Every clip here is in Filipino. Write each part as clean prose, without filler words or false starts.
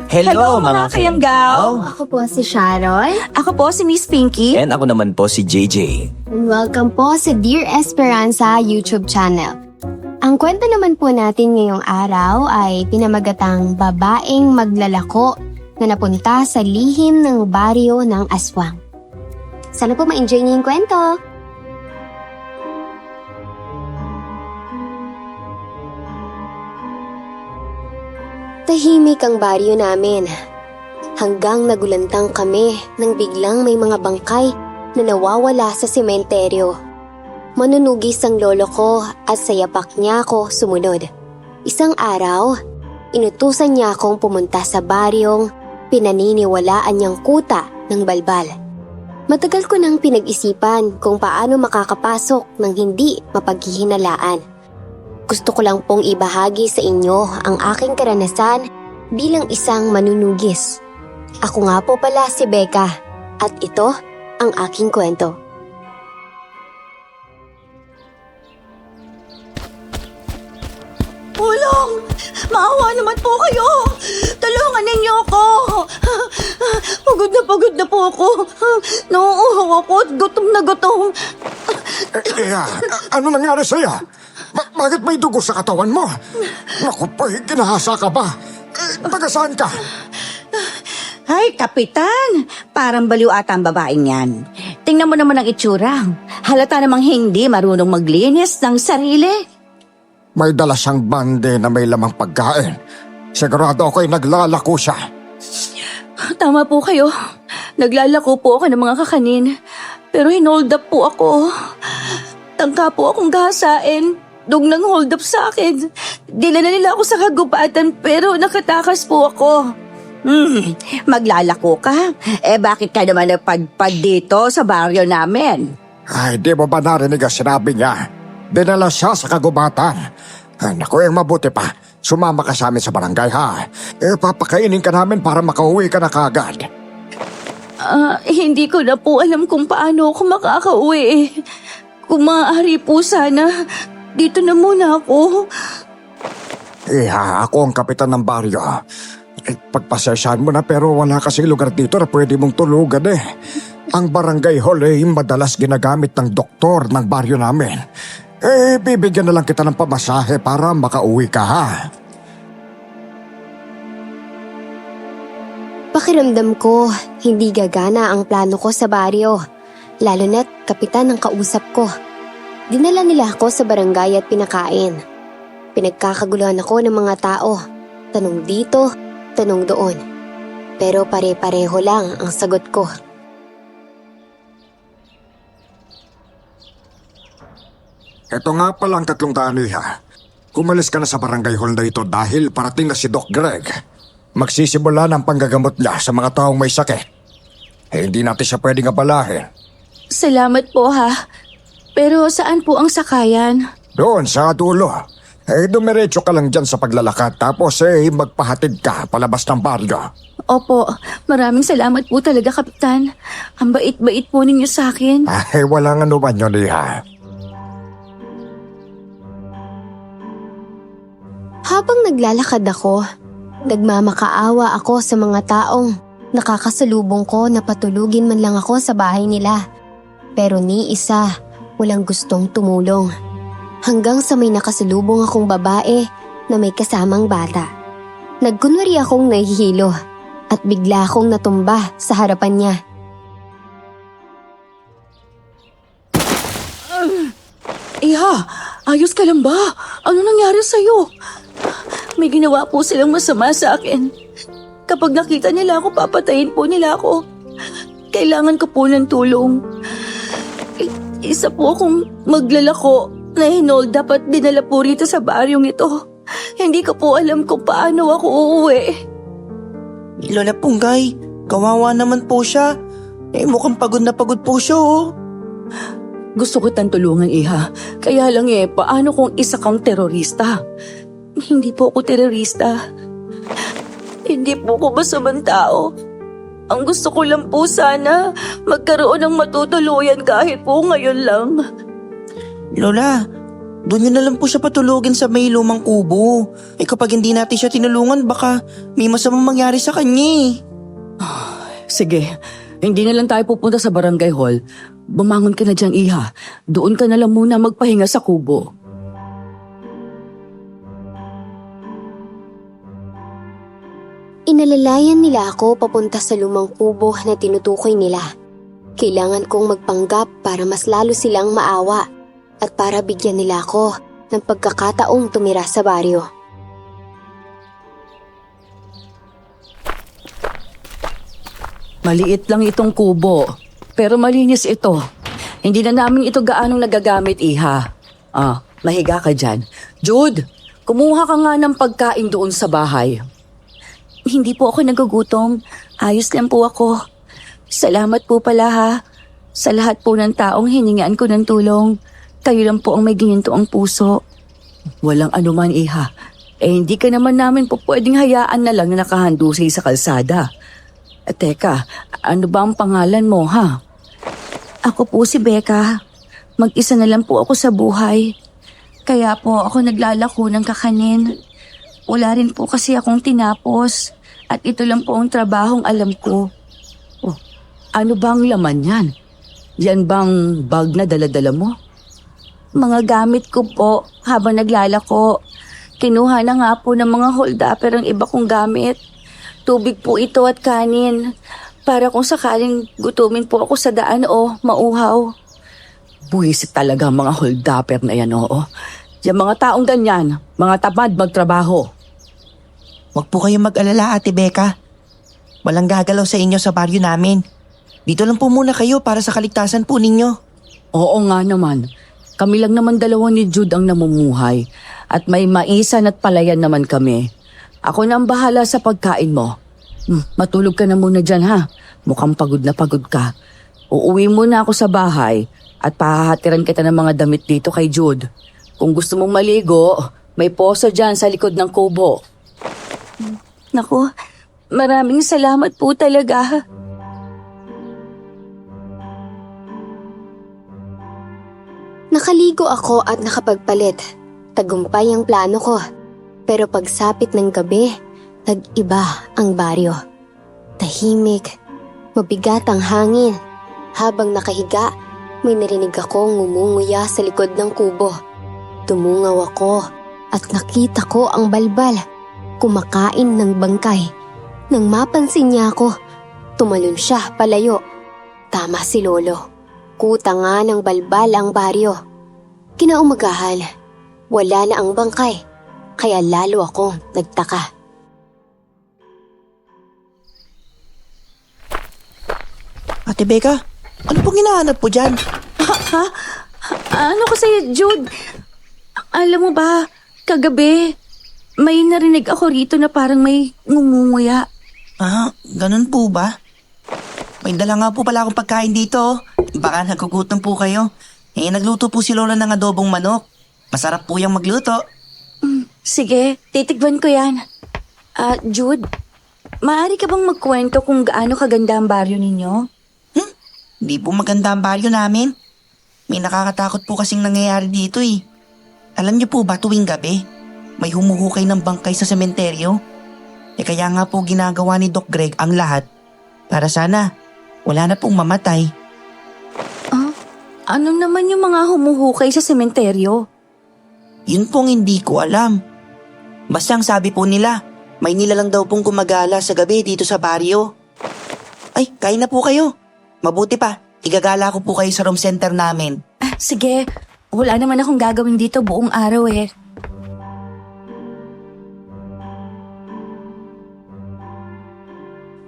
Hello mga kayanggaw! Ako po si Sharon. Ako po si Miss Pinky. And ako naman po si JJ. And welcome po sa Dear Esperanza YouTube channel. Ang kwento naman po natin ngayong araw ay pinamagatang babaeng maglalako na napunta sa lihim ng baryo ng Aswang. Sana po ma-enjoy niyo yung kwento. Tahimik ang baryo namin. Hanggang nagulantang kami nang biglang may mga bangkay na nawawala sa sementeryo. Manunugis ang lolo ko at sa yapak niya ako sumunod. Isang araw, inutusan niya akong pumunta sa baryong pinaniniwalaan niyang kuta ng balbal. Matagal ko nang pinag-isipan kung paano makakapasok ng hindi mapaghihinalaan. Gusto ko lang pong ibahagi sa inyo ang aking karanasan bilang isang manunugis. Ako nga po pala si Becca at ito ang aking kwento. Tulong! Maawa naman po kayo! Tulungan ninyo ako! Pagod na po ako. Nauuhaw ako at gutom na gutom. Ano nangyari sa'yo? Bakit may dugo sa katawan mo? Naku po, ginahasa ka ba? Taga saan ka? Ay, Kapitan! Parang baliw ata ang babaeng yan. Tingnan mo naman ang itsura. Halata namang hindi marunong maglinis ng sarili. May dala siyang bande na may lamang pagkain. Sigurado ako'y naglalako siya. Tama po kayo. Naglalako po ako ng mga kakanin. Pero hinold up po ako. Tangka po akong gahasain. Nang hold up sa akin. Dila na nila ako sa kagubatan pero nakatakas po ako. Maglalako ka? Bakit ka naman napadpad dito sa baryo namin? Ay, di mo ba narinig ang sinabi niya? Dinala siya sa kagubatan. Ay, naku, mabuti pa. Sumama ka sa amin sa barangay, ha? Papakainin ka namin para makauwi ka na kagad. Hindi ko na po alam kung paano ako makakauwi. Kung maaari po sana, dito na muna ako. Ako ang kapitan ng baryo. Pagpasensyahan mo na pero wala kasing lugar dito na pwede mong tulugan eh. Ang barangay hall ay madalas ginagamit ng doktor ng baryo namin. Bibigyan na lang kita ng pamasahe para makauwi ka, ha? Pakiramdam ko, hindi gagana ang plano ko sa baryo. Lalo na't kapitan ang kausap ko. Dinala nila ako sa barangay at pinakain. Pinagkakaguluhan ako ng mga tao. Tanong dito, tanong doon. Pero pare-pareho lang ang sagot ko. Ito nga pala ang 300 niya. Kumalis ka na sa barangay hall na ito dahil parating na si Doc Greg. Magsisimula ng panggagamot niya sa mga taong may sakit. Hindi natin siya pwedeng abalahin. Salamat po ha. Pero saan po ang sakayan? Doon sa dulo. Dumiretso ka lang dyan sa paglalakad tapos magpahatid ka palabas ng baryo. Opo, maraming salamat po talaga, Kapitan. Ang bait-bait po ninyo sa akin. Walang anuman yun, Liha. Habang naglalakad ako, nagmamakaawa ako sa mga taong nakakasalubong ko na patulugin man lang ako sa bahay nila. Pero ni isa, walang gustong tumulong. Hanggang sa may nakasalubong akong babae na may kasamang bata. Nagkunwari akong nahihilo at bigla akong natumba sa harapan niya. Iha, ayos ka lang ba? Ano nangyari sa'yo? May ginawa po silang masama sa akin. Kapag nakita nila ako, papatayin po nila ako. Kailangan ko po ng tulong. Isa po akong maglalako na hinold up at dinala po rito sa baryong ito. Hindi ko po alam kung paano ako uuwi. Lola Punggay, kawawa naman po siya. Mukhang pagod na pagod po siya, oh. Gusto ko tang tulungan, Iha. Kaya lang paano kung isa kang terorista? Hindi po ako terorista. Hindi po ako masamang tao. Ang gusto ko lang po sana, magkaroon ng matutuluyan kahit po ngayon lang. Lola, Doon nyo na lang po siya patulugin sa may lumang kubo. Kapag hindi natin siya tinulungan, baka may masamang mangyari sa kanya eh. Sige, hindi na lang tayo pupunta sa barangay hall. Bumangon ka na dyan, Iha. Doon ka na lang muna magpahinga sa kubo. Inalalayan nila ako papunta sa lumang kubo na tinutukoy nila. Kailangan kong magpanggap para mas lalo silang maawa at para bigyan nila ako ng pagkakataong tumira sa baryo. Maliit lang itong kubo, pero malinis ito. Hindi na namin ito gaanong nagagamit, Iha. Mahiga ka dyan. Jude, kumuha ka nga ng pagkain doon sa bahay. Hindi po ako nagugutom. Ayos lang po ako. Salamat po pala ha. Sa lahat po ng taong hiningaan ko ng tulong, kayo lang po ang may gininto ang puso. Walang anuman, Iha. Hindi ka naman namin po pwedeng hayaan na lang na nakahandusay sa kalsada. Teka, ano ba ang pangalan mo, ha? Ako po si Becca. Mag-isa na lang po ako sa buhay. Kaya po ako naglalako ng kakanin. Wala rin po kasi akong tinapos. At ito lang po ang trabahong alam ko. Ano bang laman yan? Yan bang bag na dala-dala mo? Mga gamit ko po habang naglalako. Kinuha na nga po ng mga hold-upper ang iba kong gamit. Tubig po ito at kanin. Para kung sakaling gutumin po ako sa daan o mauhaw. Buwisit talaga ang mga hold-upper na yan, oo. Yung mga taong ganyan, mga tamad magtrabaho. Huwag po kayong mag-alala, Ate Becca. Walang gagalaw sa inyo sa baryo namin. Dito lang po muna kayo para sa kaligtasan po ninyo. Oo nga naman. Kami lang naman dalawa ni Jude ang namumuhay. At may maisan at palayan naman kami. Ako na ang bahala sa pagkain mo. Matulog ka na muna dyan ha. Mukhang pagod na pagod ka. Uuwi muna ako sa bahay at pahahatiran kita ng mga damit dito kay Jude. Kung gusto mong maligo, may poso dyan sa likod ng kubo. Naku, maraming salamat po talaga. Nakaligo ako at nakapagpalit. Tagumpay ang plano ko. Pero pagsapit ng gabi, nag-iba ang baryo. Tahimik, mabigat ang hangin. Habang nakahiga, may narinig akong ngumunguya sa likod ng kubo. Tumungaw ako at nakita ko ang balbal. Kumakain ng bangkay. Nang mapansin niya ako, tumalon siya palayo. Tama si Lolo. Kuta nga ng balbal ang baryo. Kinaumagahan, wala na ang bangkay. Kaya lalo akong nagtaka. Ate Becca, ano pong hinahanap po dyan? Ano kasi, Jude? Alam mo ba, kagabi, may narinig ako rito na parang may ngumunguya. Ganun po ba? May dala nga po pala akong pagkain dito. Baka nagugutom po kayo. Nagluto po si Lola ng adobong manok. Masarap po yung magluto. Sige, titigwan ko yan. Jude, maaari ka bang magkwento kung gaano kaganda ang baryo ninyo? Di po maganda ang baryo namin. May nakakatakot po kasing nangyayari dito eh. Alam niyo po ba tuwing gabi, may humuhukay ng bangkay sa sementeryo? Kaya nga po ginagawa ni Doc Greg ang lahat para sana wala na pong mamatay. Ano naman yung mga humuhukay sa sementeryo? Yun pong hindi ko alam. Basta ang sabi po nila, may nilalang daw pong gumagala sa gabi dito sa baryo. Ay, kain na po kayo. Mabuti pa, igagala ko po kayo sa room center namin. Sige, wala naman akong gagawin dito buong araw eh.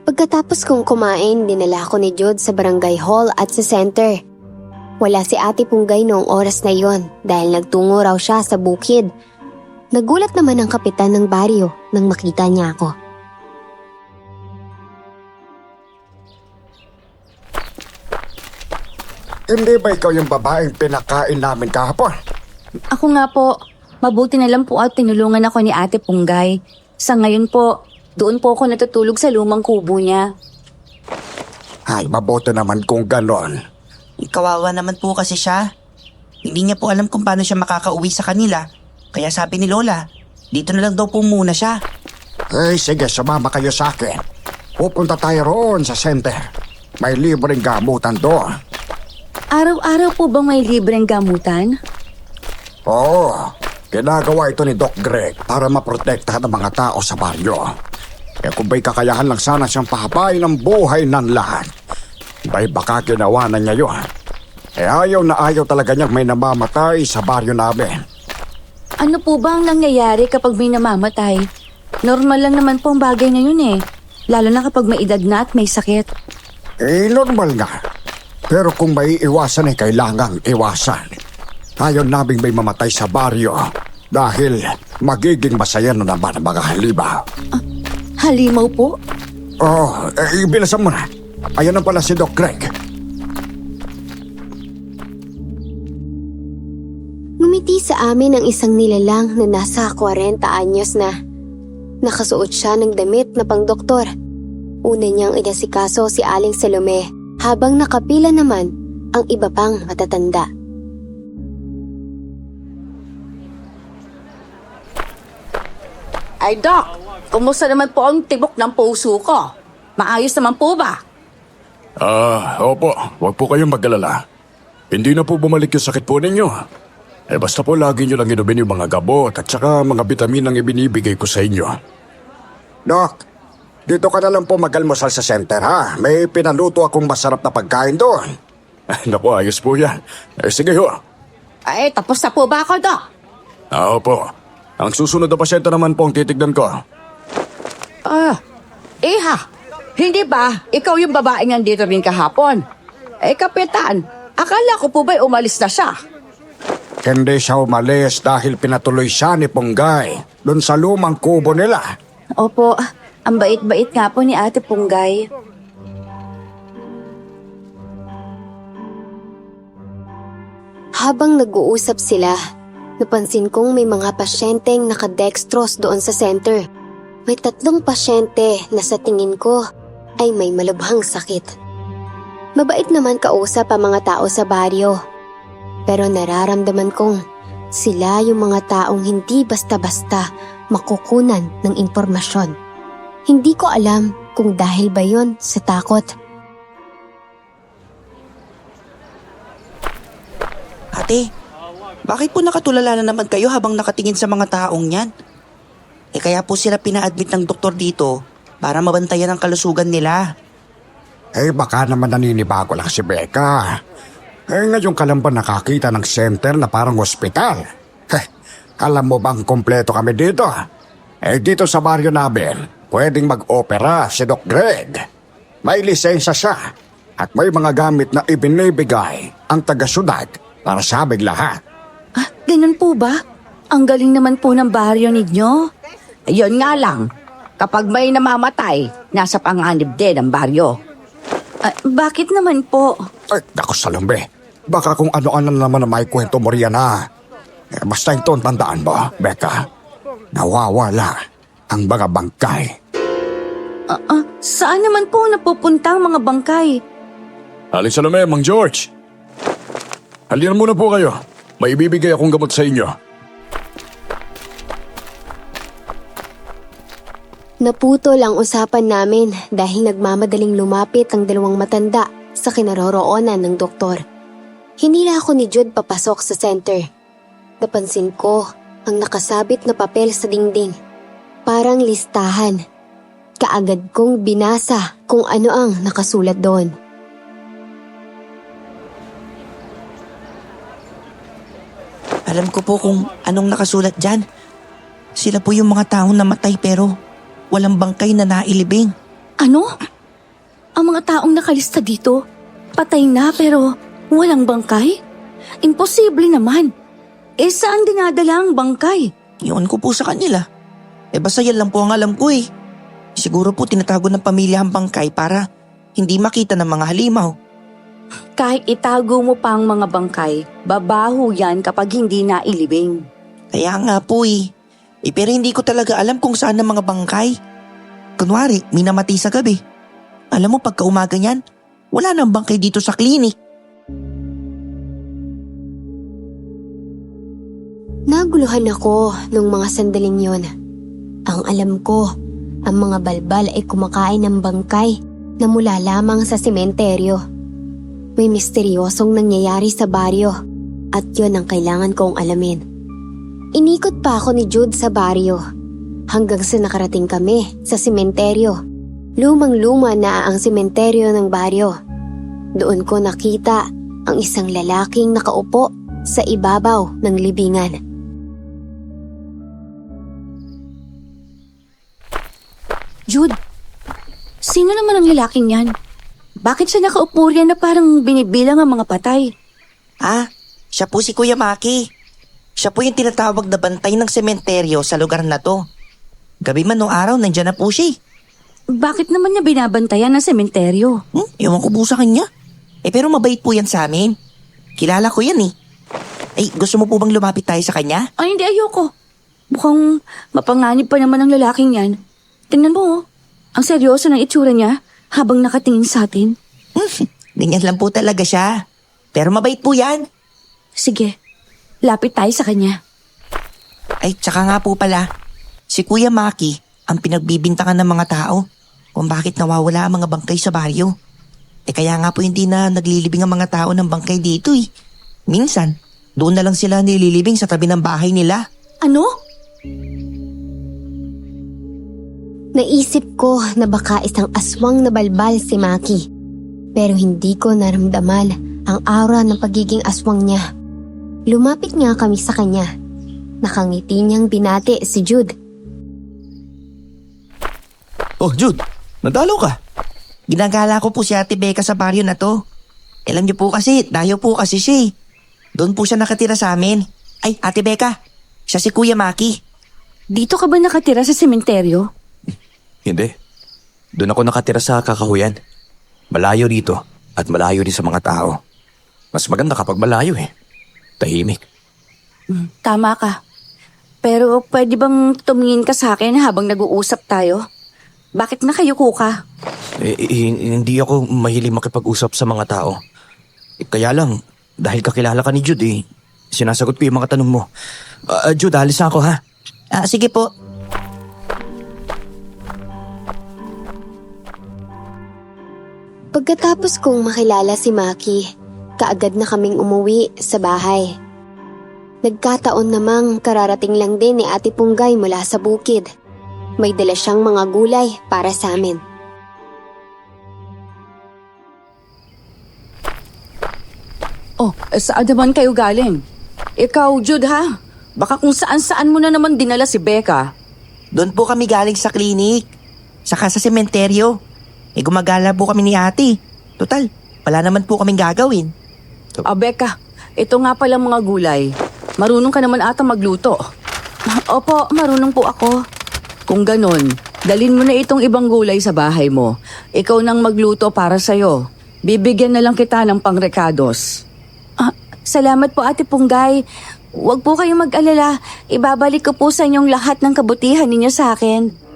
Pagkatapos kong kumain, dinala ako ni Jude sa barangay hall at sa center. Wala si Ate Punggay noong oras na yon dahil nagtungo raw siya sa bukid. Nagulat naman ang kapitan ng baryo nang makita niya ako. Hindi ba ikaw yung babaeng pinakain namin kahapon? Ako nga po, mabuti na lang po at tinulungan ako ni Ate Punggay. Sa ngayon po, doon po ako natutulog sa lumang kubo niya. Ay, mabuti naman kung ganon. Kawawa naman po kasi siya. Hindi niya po alam kung paano siya makakauwi sa kanila. Kaya sabi ni Lola, dito na lang daw po muna siya. Sige, sumama kayo sa akin. Pupunta tayo roon sa center. May libreng gamutan doon. Araw-araw po bang may libreng gamutan? Oo, ginagawa ito ni Doc Greg para maprotektahan ang mga tao sa baryo. Kung ba'y kakayahan lang sana siyang pahabain ang buhay ng lahat, ba'y baka ginawa na niya yun. Ayaw na ayaw talaga niyang may namamatay sa baryo namin. Ano po ba ang nangyayari kapag may namamatay? Normal lang naman po ang bagay ngayon eh. Lalo na kapag may edad na at may sakit. Normal nga. Pero kung may iwasan kailangang iwasan. Ayaw naming may mamatay sa baryo dahil magiging masaya na naman ang mga halimaw. Halimaw po? Ibilasan mo na. Ayan na pala si Doc Greg. Ngumiti sa amin ang isang nilalang na nasa 40 anyos na. Nakasuot siya ng damit na pang-doktor. Una niyang inasikaso si Aling Salome habang nakapila naman ang iba pang matatanda. Ay, Doc, kumusta naman po ang tibok ng puso ko? Maayos naman po ba? Opo. Huwag po kayong mag-alala. Hindi na po bumalik yung sakit po ninyo. Basta po lagi nyo lang inumin yung mga gamot at saka mga bitamin ang ibinibigay ko sa inyo. Doc, dito ka na lang po mag-almusal sa center ha. May pinaluto akong masarap na pagkain doon. Naku, ayos po yan. Sige ho. Ay, tapos na po ba ako, Doc? Opo. Ang susunod na pasyente naman po ang titignan ko. Iha, hindi ba ikaw yung babaeng nandito rin kahapon? Kapitan, akala ko po ba'y umalis na siya? Hindi siya umalis dahil pinatuloy siya ni Punggay doon sa lumang kubo nila. Opo, ang bait-bait nga po ni Ate Punggay. Habang nag-uusap sila, napansin kong may mga pasyenteng nakadextrose doon sa center. May 3 pasyente na sa tingin ko ay may malubhang sakit. Mabait naman kausap ang mga tao sa baryo. Pero nararamdaman kong sila yung mga taong hindi basta-basta makukunan ng impormasyon. Hindi ko alam kung dahil ba yon sa takot. Ate, bakit po nakatulala na naman kayo habang nakatingin sa mga taong yan? Kaya po sila pina-admit ng doktor dito para mabantayan ang kalusugan nila. Baka naman naninibago lang si Becca. Ngayon ka lang ba nakakita ng center na parang ospital? Alam mo bang kompleto kami dito? Dito sa baryo namin, pwedeng mag-opera si Doc Greg. May lisensya siya at may mga gamit na ibinibigay ang taga-syudad para sa aming lahat. Ganun po ba? Ang galing naman po ng baryo ninyo. Ayun nga lang, kapag may namamatay, nasa panganib din ang baryo. Bakit naman po? Naku Salome, baka kung ano-ano naman na may kwento mo riyan ha. Basta ito ang tandaan mo, Becca. Nawawala ang mga bangkay. Saan naman po napupunta ang mga bangkay? Aling Salome, Mang George. Halina muna po kayo. May ibibigay akong gamot sa inyo. Naputol ang usapan namin dahil nagmamadaling lumapit ang 2 matanda sa kinaroroonan ng doktor. Hinila ako ni Jude papasok sa center. Napansin ko ang nakasabit na papel sa dingding. Parang listahan. Kaagad kong binasa kung ano ang nakasulat doon. Alam ko po kung anong nakasulat dyan. Sila po yung mga taong namatay pero walang bangkay na nailibing. Ano? Ang mga taong nakalista dito, patay na pero walang bangkay? Imposible naman. Saan dinadala ang bangkay? Iyon ko po sa kanila. Basta yan lang po ang alam ko eh. Siguro po tinatago ng pamilya ang bangkay para hindi makita ng mga halimaw. Kahit itago mo pa ang mga bangkay, babaho yan kapag hindi nailibing. Kaya nga po eh. Pero hindi ko talaga alam kung saan ang mga bangkay. Kunwari, may namatay sa gabi. Alam mo, pagka umaga niyan, wala nang bangkay dito sa klinik. Naguluhan ako nung mga sandaling yon. Ang alam ko, ang mga balbal ay kumakain ng bangkay na mula lamang sa sementeryo. May misteryosong nangyayari sa baryo at yon ang kailangan kong alamin. Inikot pa ako ni Jude sa baryo hanggang sa nakarating kami sa sementeryo. Lumang-luma na ang sementeryo ng baryo. Doon ko nakita ang isang lalaking nakaupo sa ibabaw ng libingan. Jude, sino naman ang lalaking yan? Bakit siya nakaupo riyan na parang binibilang ang mga patay? Ah, siya po si Kuya Maki. Siya po yung tinatawag na bantay ng sementeryo sa lugar na to. Gabi man o araw, nandyan na po siya. Bakit naman niya binabantayan ng sementeryo? Ewan ko po sa kanya. Pero mabait po yan sa amin. Kilala ko yan eh. Gusto mo po bang lumapit tayo sa kanya? Ay, hindi, ayoko. Mukhang mapanganib pa naman ang lalaking yan. Tingnan mo, oh. Ang seryoso ng itsura niya habang nakatingin sa atin. Ganyan lang po talaga siya. Pero mabait po yan. Sige, lapit tayo sa kanya. Tsaka nga po pala, si Kuya Maki ang pinagbibintangan ng mga tao kung bakit nawawala ang mga bangkay sa baryo. Kaya nga po hindi na naglilibing ang mga tao ng bangkay dito eh. Minsan, doon na lang sila nililibing sa tabi ng bahay nila. Ano? Naisip ko na baka isang aswang na balbal si Maki. Pero hindi ko naramdaman ang aura ng pagiging aswang niya. Lumapit nga kami sa kanya. Nakangiti niyang binati si Jude. Oh, Jude, nadalo ka. Ginagala ko po si Ate Becca sa baryo na to. Alam niyo po kasi, dayo po kasi siya eh. Doon po siya nakatira sa amin. Ate Becca, siya si Kuya Maki. Dito ka ba nakatira sa sementeryo? Hindi. Doon ako nakatira sa kakahuyan. Malayo dito at malayo din sa mga tao. Mas maganda kapag malayo eh. Tahimik. Tama ka. Pero pwede bang tumingin ka sa akin habang nag-uusap tayo? Bakit nakayuko ka? Hindi ako mahilig makipag-usap sa mga tao. Kaya lang, dahil kakilala ka ni Jude sinasagot ko yung mga tanong mo. Jude, alis na ako ha. Sige po. Pagkatapos kong makilala si Maki, kaagad na kaming umuwi sa bahay. Nagkataon namang kararating lang din ni Ate Punggay mula sa bukid. May dala siyang mga gulay para sa amin. Oh, saan naman kayo galing? Ikaw, Jude, ha? Baka kung saan-saan mo na naman dinala si Becca. Doon po kami galing sa klinik. Saka sa sementeryo. Gumagala po kami ni ate. Total, wala naman po kaming gagawin. Becca, ito nga pala mga gulay. Marunong ka naman ata magluto. Opo, marunong po ako. Kung ganon, dalhin mo na itong ibang gulay sa bahay mo. Ikaw nang magluto para sa'yo. Bibigyan na lang kita ng pangrekados. Salamat po, Ate Punggay. Huwag po kayong mag-alala. Ibabalik ko po sa inyong lahat ng kabutihan ninyo sa akin.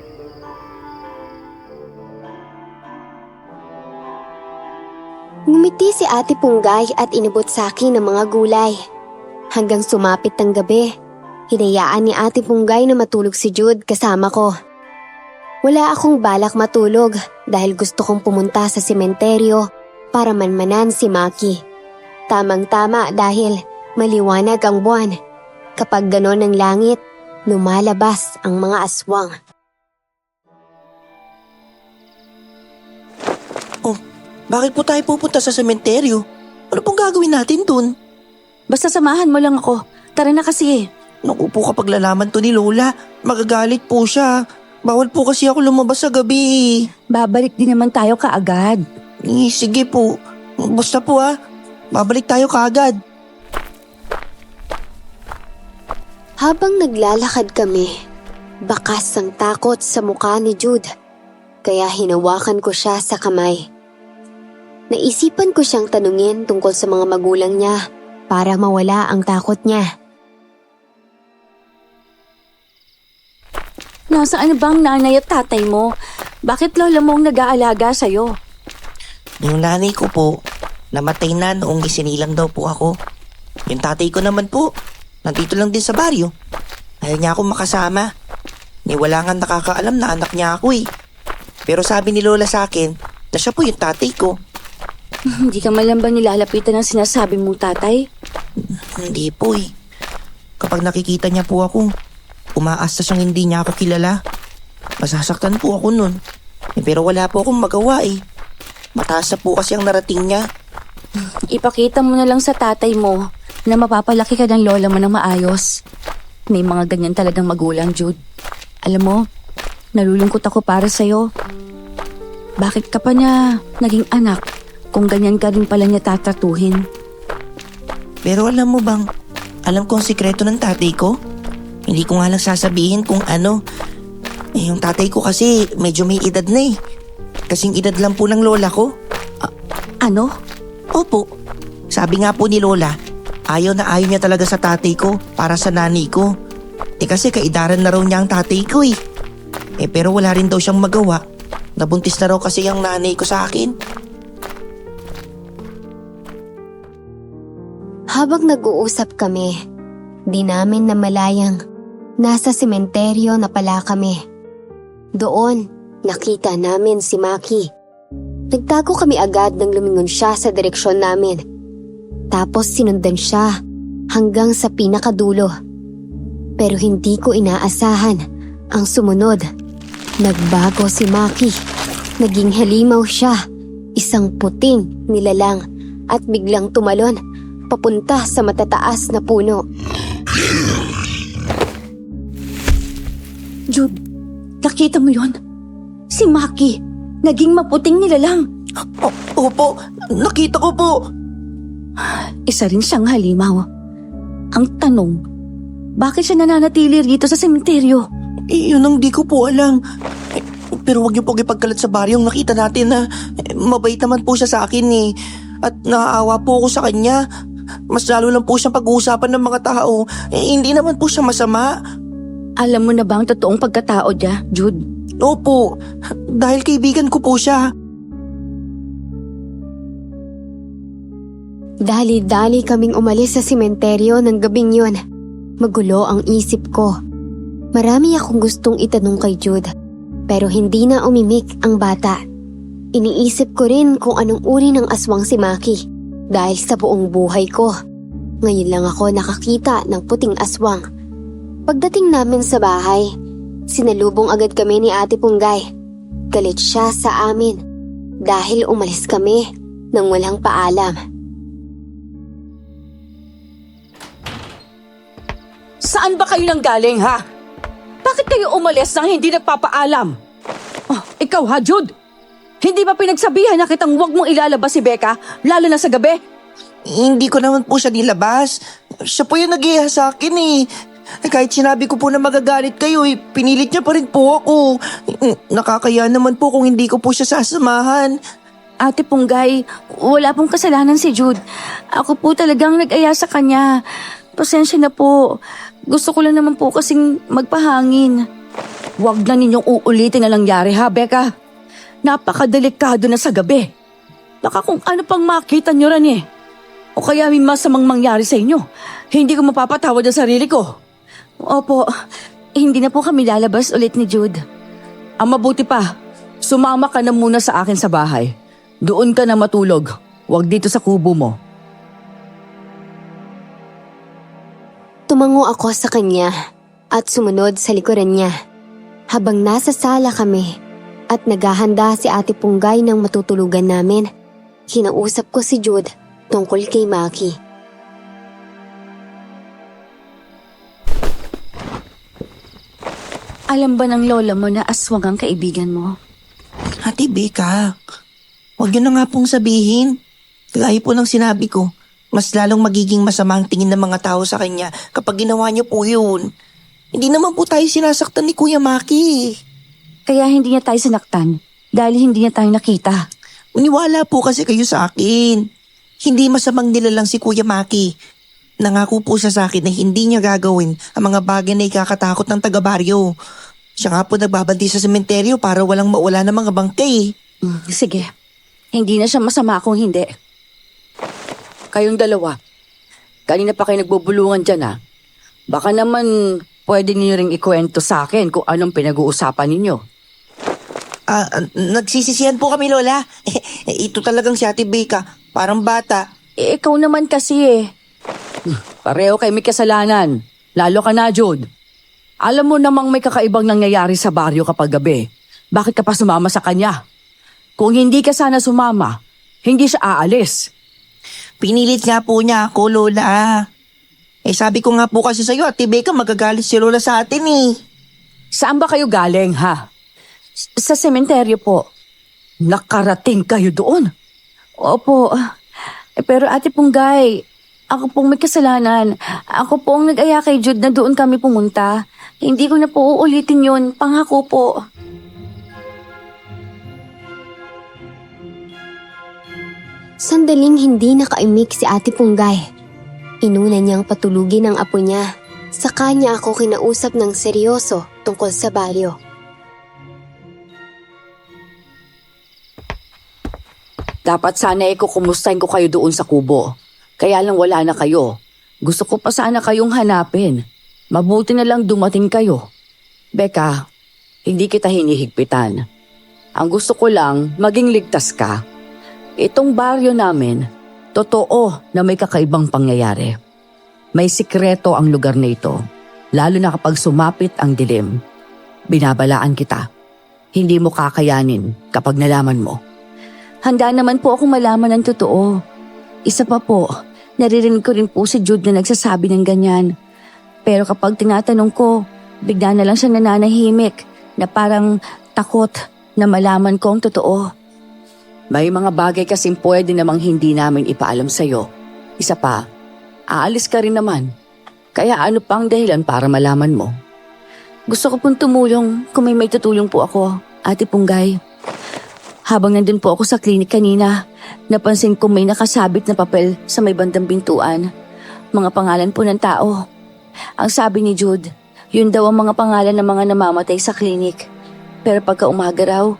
Ngumiti si Ate Punggay at inabot sa akin ng mga gulay. Hanggang sumapit ang gabi, hinayaan ni Ate Punggay na matulog si Jude kasama ko. Wala akong balak matulog dahil gusto kong pumunta sa sementeryo para manmanan si Maki. Tamang-tama dahil maliwanag ang buwan. Kapag ganon ang langit, lumalabas ang mga aswang. Bakit po tayo pupunta sa sementeryo? Ano pong gagawin natin dun? Basta samahan mo lang ako. Tara na kasi. Naku po, kapag lalaman to ni Lola, magagalit po siya. Bawal po kasi ako lumabas sa gabi. Babalik din naman tayo kaagad. Sige po. Basta po babalik tayo kaagad. Habang naglalakad kami, bakas ang takot sa mukha ni Jude. Kaya hinawakan ko siya sa kamay. Naisipan ko siyang tanungin tungkol sa mga magulang niya para mawala ang takot niya. Nasaan ba ang nanay at tatay mo? Bakit lola mo ang nag-aalaga sa'yo? Yung nanay ko po, namatay na noong isinilang daw po ako. Yung tatay ko naman po, Nandito lang din sa baryo. Ayaw niya akong makasama. Ni wala nga nakakaalam na anak niya ako eh. Pero sabi ni Lola sa akin na siya po yung tatay ko. Hindi ka man lang ba nilalapitan ng sinasabi mong tatay? Hindi po eh. Kapag nakikita niya po ako, umaasta siyang hindi niya ako kilala. Masasaktan po ako nun. Pero wala po akong magawa eh. Mataas na po kasi ang narating niya. Ipakita mo na lang sa tatay mo na mapapalaki ka ng lola mo ng maayos. May mga ganyan talagang magulang, Jude. Alam mo, nalulungkot ako para sa'yo. Bakit ka pa niya naging anak kung ganyan ka rin pala niya tatratuhin? Pero alam mo bang, alam ko ang sikreto ng tatay ko? Hindi ko nga lang sasabihin kung ano. Yung tatay ko kasi medyo may edad na eh. Kasing edad lang po ng lola ko. Ano? Opo. Sabi nga po ni Lola, ayaw na ayaw niya talaga sa tatay ko para sa nanay ko. Kasi kaidaran na raw niya ang tatay ko eh. Pero wala rin daw siyang magawa. Nabuntis na raw kasi ang nanay ko sa akin. Habang nag-uusap kami, di namin namalayang nasa sementeryo na pala kami. Doon, nakita namin si Maki. Nagtago kami agad nang lumingon siya sa direksyon namin. Tapos sinundan siya hanggang sa pinakadulo. Pero hindi ko inaasahan ang sumunod. Nagbago si Maki. Naging halimaw siya, isang puting nilalang at biglang tumalon papunta sa matataas na puno. Jude, nakita mo yon? Si Maki, naging maputing nilalang. Opo, nakita ko po. Isa rin siyang halimaw. Ang tanong, bakit siya nananatili rito sa sementeryo? Yun ang di ko po alam. Pero wag niyo po ipagkalat sa baryong nakita natin na mabait naman po siya sa akin eh. At naaawa po ako sa kanya. Mas lalo lang po siyang pag-uusapan ng mga tao. Hindi naman po siya masama. Alam mo na ba ang totoong pagkatao niya, Jude? Opo, dahil kaibigan ko po siya. Dali-dali kaming umalis sa sementeryo ng gabing yun. Magulo ang isip ko. Marami akong gustong itanong kay Jude, pero hindi na umimik ang bata. Iniisip ko rin kung anong uri ng aswang si Maki, dahil sa buong buhay ko. Ngayon lang ako nakakita ng puting aswang. Pagdating namin sa bahay, sinalubong agad kami ni Ate Punggay. Galit siya sa amin dahil umalis kami nang walang paalam. Saan ba kayo nanggaling, ha? Bakit kayo umalis nang hindi nagpapaalam? Oh, ikaw ha, Jude? Hindi ba pinagsabihan na kitang huwag mong ilalabas si Becca, lalo na sa gabi? Hindi ko naman po siya nilabas. Siya po yung nag-iha sa akin eh. Kahit sinabi ko po na magagalit kayo eh, pinilit niya pa rin po ako. Nakakaya naman po kung hindi ko po siya sasamahan. Ate Punggay, wala pong kasalanan si Jude. Ako po talagang nag-aya sa kanya. Pasensya na po. Gusto ko lang naman po kasing magpahangin. Huwag na ninyong uulitin na nangyari ha, Becca. Napakadelikado na sa gabi. Baka kung ano pang makita nyo ran eh. O kaya may masamang mangyari sa inyo. Hindi ko mapapatawad ang sarili ko. Opo, hindi na po kami lalabas ulit ni Jude. Ang mabuti pa, sumama ka na muna sa akin sa bahay. Doon ka na matulog. Huwag dito sa kubo mo. Tumango ako sa kanya at sumunod sa likuran niya. Habang nasa sala kami at naghahanda si Ate Punggay ng matutulugan namin, kinausap ko si Jude tungkol kay Maki. Alam ba ng lola mo na aswang ang kaibigan mo? Ate Becca, huwag yun na nga pong sabihin. Gaya po ng sinabi ko, mas lalong magiging masama ang tingin ng mga tao sa kanya kapag ginawa niyo po yun. Hindi naman po tayo sinasaktan ni Kuya Maki. Kaya hindi niya tayo sinaktan dahil hindi niya tayo nakita. Uniwala po kasi kayo sa akin. Hindi masamang nilalang si Kuya Maki. Nangako po siya sa akin na hindi niya gagawin ang mga bagay na ikakatakot ng taga-baryo. Siya nga po nagbabandi sa sementeryo para walang mawala ng mga bangkay. Sige, hindi na siya masama kung hindi. Kayong dalawa, kanina pa kayo nagbubulungan dyan ha. Baka naman pwede niyo ring ikwento sa akin kung anong pinag-uusapan ninyo. Nagsisisihan po kami, Lola. Ito talagang si Ate Becca. Parang bata. Ikaw naman kasi eh. Pareho kayo may kasalanan. Lalo ka na, Jude. Alam mo namang may kakaibang nangyayari sa baryo kapag gabi. Bakit ka pa sumama sa kanya? Kung hindi ka sana sumama, hindi siya aalis. Pinilit nga po niya ako, Lola. Sabi ko nga po kasi sa'yo, Ate Becca, magagalit si Lola sa atin eh. Saan ba kayo galing, ha? Sa sementeryo po. Nakarating kayo doon? Opo. Pero Ate Punggay, ako pong may kasalanan. Ako pong nag-aya kay Jude na doon kami pumunta. Hindi ko na po uulitin yun. Pangako po. Sandaling hindi nakaimik si Ate Punggay. Inuna niyang patulugin ang apo niya. Saka niya ako kinausap ng seryoso tungkol sa baryo. Dapat sana kukumustahin ko kayo doon sa kubo. Kaya lang wala na kayo. Gusto ko pa sana kayong hanapin. Mabuti na lang dumating kayo. Becca, hindi kita hinihigpitan. Ang gusto ko lang, maging ligtas ka. Itong baryo namin, totoo na may kakaibang pangyayari. May sikreto ang lugar na ito, lalo na kapag sumapit ang dilim. Binabalaan kita. Hindi mo kakayanin kapag nalaman mo. Handa naman po akong malaman ang totoo. Isa pa po, naririnig ko rin po si Jude na nagsasabi ng ganyan. Pero kapag tinatanong ko, bigla na lang siya nananahimik na parang takot na malaman ko ang totoo. May mga bagay kasing pwede namang hindi namin ipaalam sa'yo. Isa pa, aalis ka rin naman. Kaya ano pang dahilan para malaman mo? Gusto ko pong tumulong kung may tutulong po ako, Ate Punggay. Habang nandun po ako sa klinik kanina, napansin ko may nakasabit na papel sa may bandang pintuan. Mga pangalan po ng tao. Ang sabi ni Jude, yun daw ang mga pangalan ng mga namamatay sa klinik. Pero pagka umaga raw,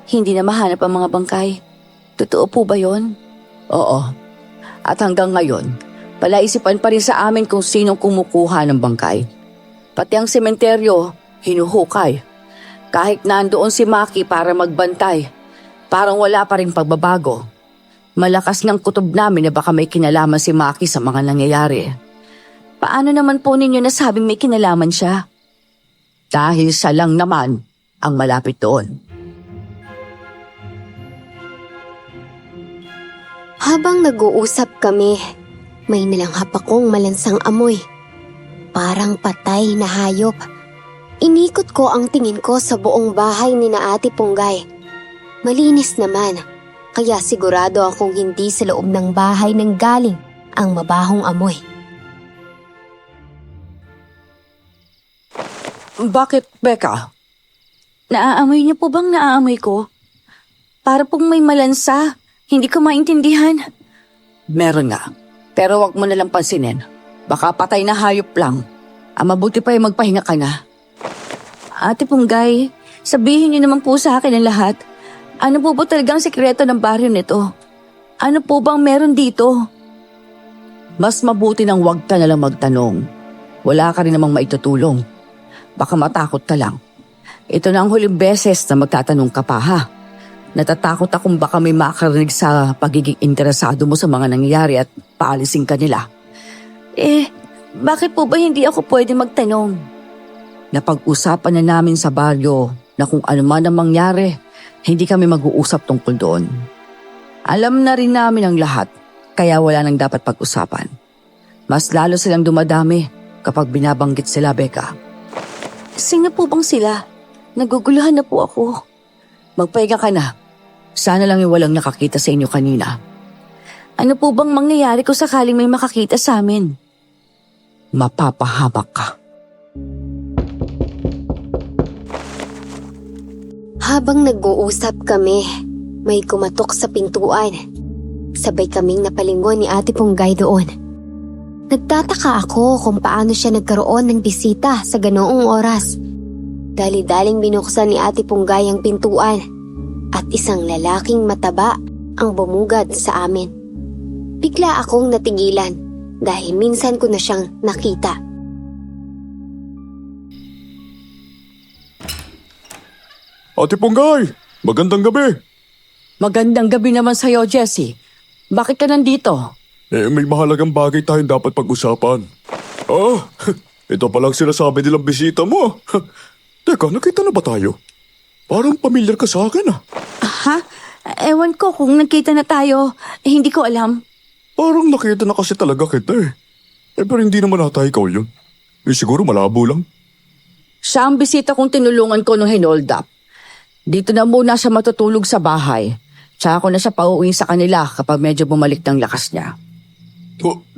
hindi na mahanap ang mga bangkay. Totoo po ba yon? Oo. At hanggang ngayon, palaisipan pa rin sa amin kung sinong kumukuha ng bangkay. Pati ang sementeryo, hinuhukay. Kahit nandoon si Maki para magbantay, parang wala pa rin pagbabago. Malakas ng kutob namin na baka may kinalaman si Maki sa mga nangyayari. Paano naman po ninyo nasabing may kinalaman siya? Dahil siya lang naman ang malapit doon. Habang nag-uusap kami, may nalanghap akong malansang amoy. Parang patay na hayop. Inikot ko ang tingin ko sa buong bahay ni na Ate Punggay. Malinis naman, kaya sigurado akong hindi sa loob ng bahay nang galing ang mabahong amoy. Bakit, Becca? Naaamoy niyo po bang naaamoy ko? Para pong may malansa. Hindi ko maintindihan. Meron nga. Pero wag mo nalang pansinin. Baka patay na hayop lang. Ang mabuti pa ay magpahinga ka na. Ate Punggay, sabihin niyo naman po sa akin ang lahat. Ano po ba talagang sikreto ng baryo nito? Ano po bang meron dito? Mas mabuti nang wag ka nalang magtanong. Wala ka rin namang maitutulong. Baka matakot ka lang. Ito na ang huling beses na magtatanong ka pa, ha? Natatakot akong baka may makarinig sa pagiging interesado mo sa mga nangyayari at paalisin ka nila. Bakit po ba hindi ako pwede magtanong? Napag-usapan na namin sa baryo na kung ano man ang mangyari, hindi kami mag-uusap tungkol doon. Alam na rin namin ang lahat, kaya wala nang dapat pag-usapan. Mas lalo silang dumadami kapag binabanggit sila, Becca. Sino po bang sila? Naguguluhan na po ako. Magpahinga ka na. Sana lang yung walang nakakita sa inyo kanina. Ano po bang mangyayari kung sakaling may makakita sa amin? Mapapahamak ka. Habang nag-uusap kami, may kumatok sa pintuan. Sabay kaming napalingon ni Ate Punggay doon. Nagtataka ako kung paano siya nagkaroon ng bisita sa ganoong oras. Dali-daling binuksan ni Ate Punggay ang pintuan at isang lalaking mataba ang bumugad sa amin. Bigla akong natigilan dahil minsan ko na siyang nakita. Ate Punggay, magandang gabi. Magandang gabi naman sa'yo, Jessie. Bakit ka nandito? May mahalagang bagay tayong dapat pag-usapan. Ah, ito palang sinasabi nilang bisita mo. Teka, nakita na ba tayo? Parang pamilyar ka sa akin ah. Ha? Ewan ko kung nagkita na tayo. Hindi ko alam. Parang nakita na kasi talaga kita eh. Pero hindi naman ata ikaw yun. Siguro malabo lang. Siya ang bisita kong tinulungan ko nung hinold up. Dito na muna siya matutulog sa bahay. Tsaka ko na siya pauwi sa kanila kapag medyo bumalik ng lakas niya.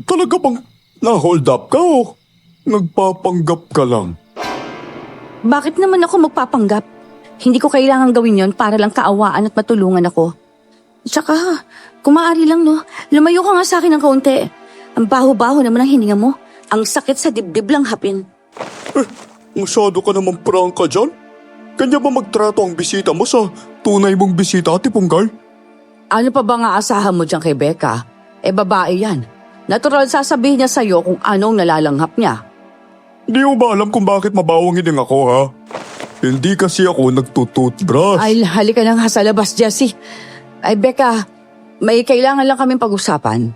Talaga bang na-hold up ka o nagpapanggap ka lang? Bakit naman ako magpapanggap? Hindi ko kailangan gawin yon para lang kaawaan at matulungan ako. Tsaka, kung maaari lang no, lumayo ka nga sa akin ng kaunti. Ang baho-baho naman ang hininga mo. Ang sakit sa dibdib lang hapin. Masyado ka naman prangka dyan. Kanya ba magtrato ang bisita mo sa tunay mong bisita, Ate Punggay? Ano pa ba nga asahan mo dyan kay Becca? Babae yan. Natural sasabihin niya sa'yo kung anong nalalanghap niya. Di mo ba alam kung bakit mabawang hining ako, ha? Hindi kasi ako nagtututbrush. Ay, halika na nga sa labas, Jessie. Ay, Becca, may kailangan lang kaming pag-usapan.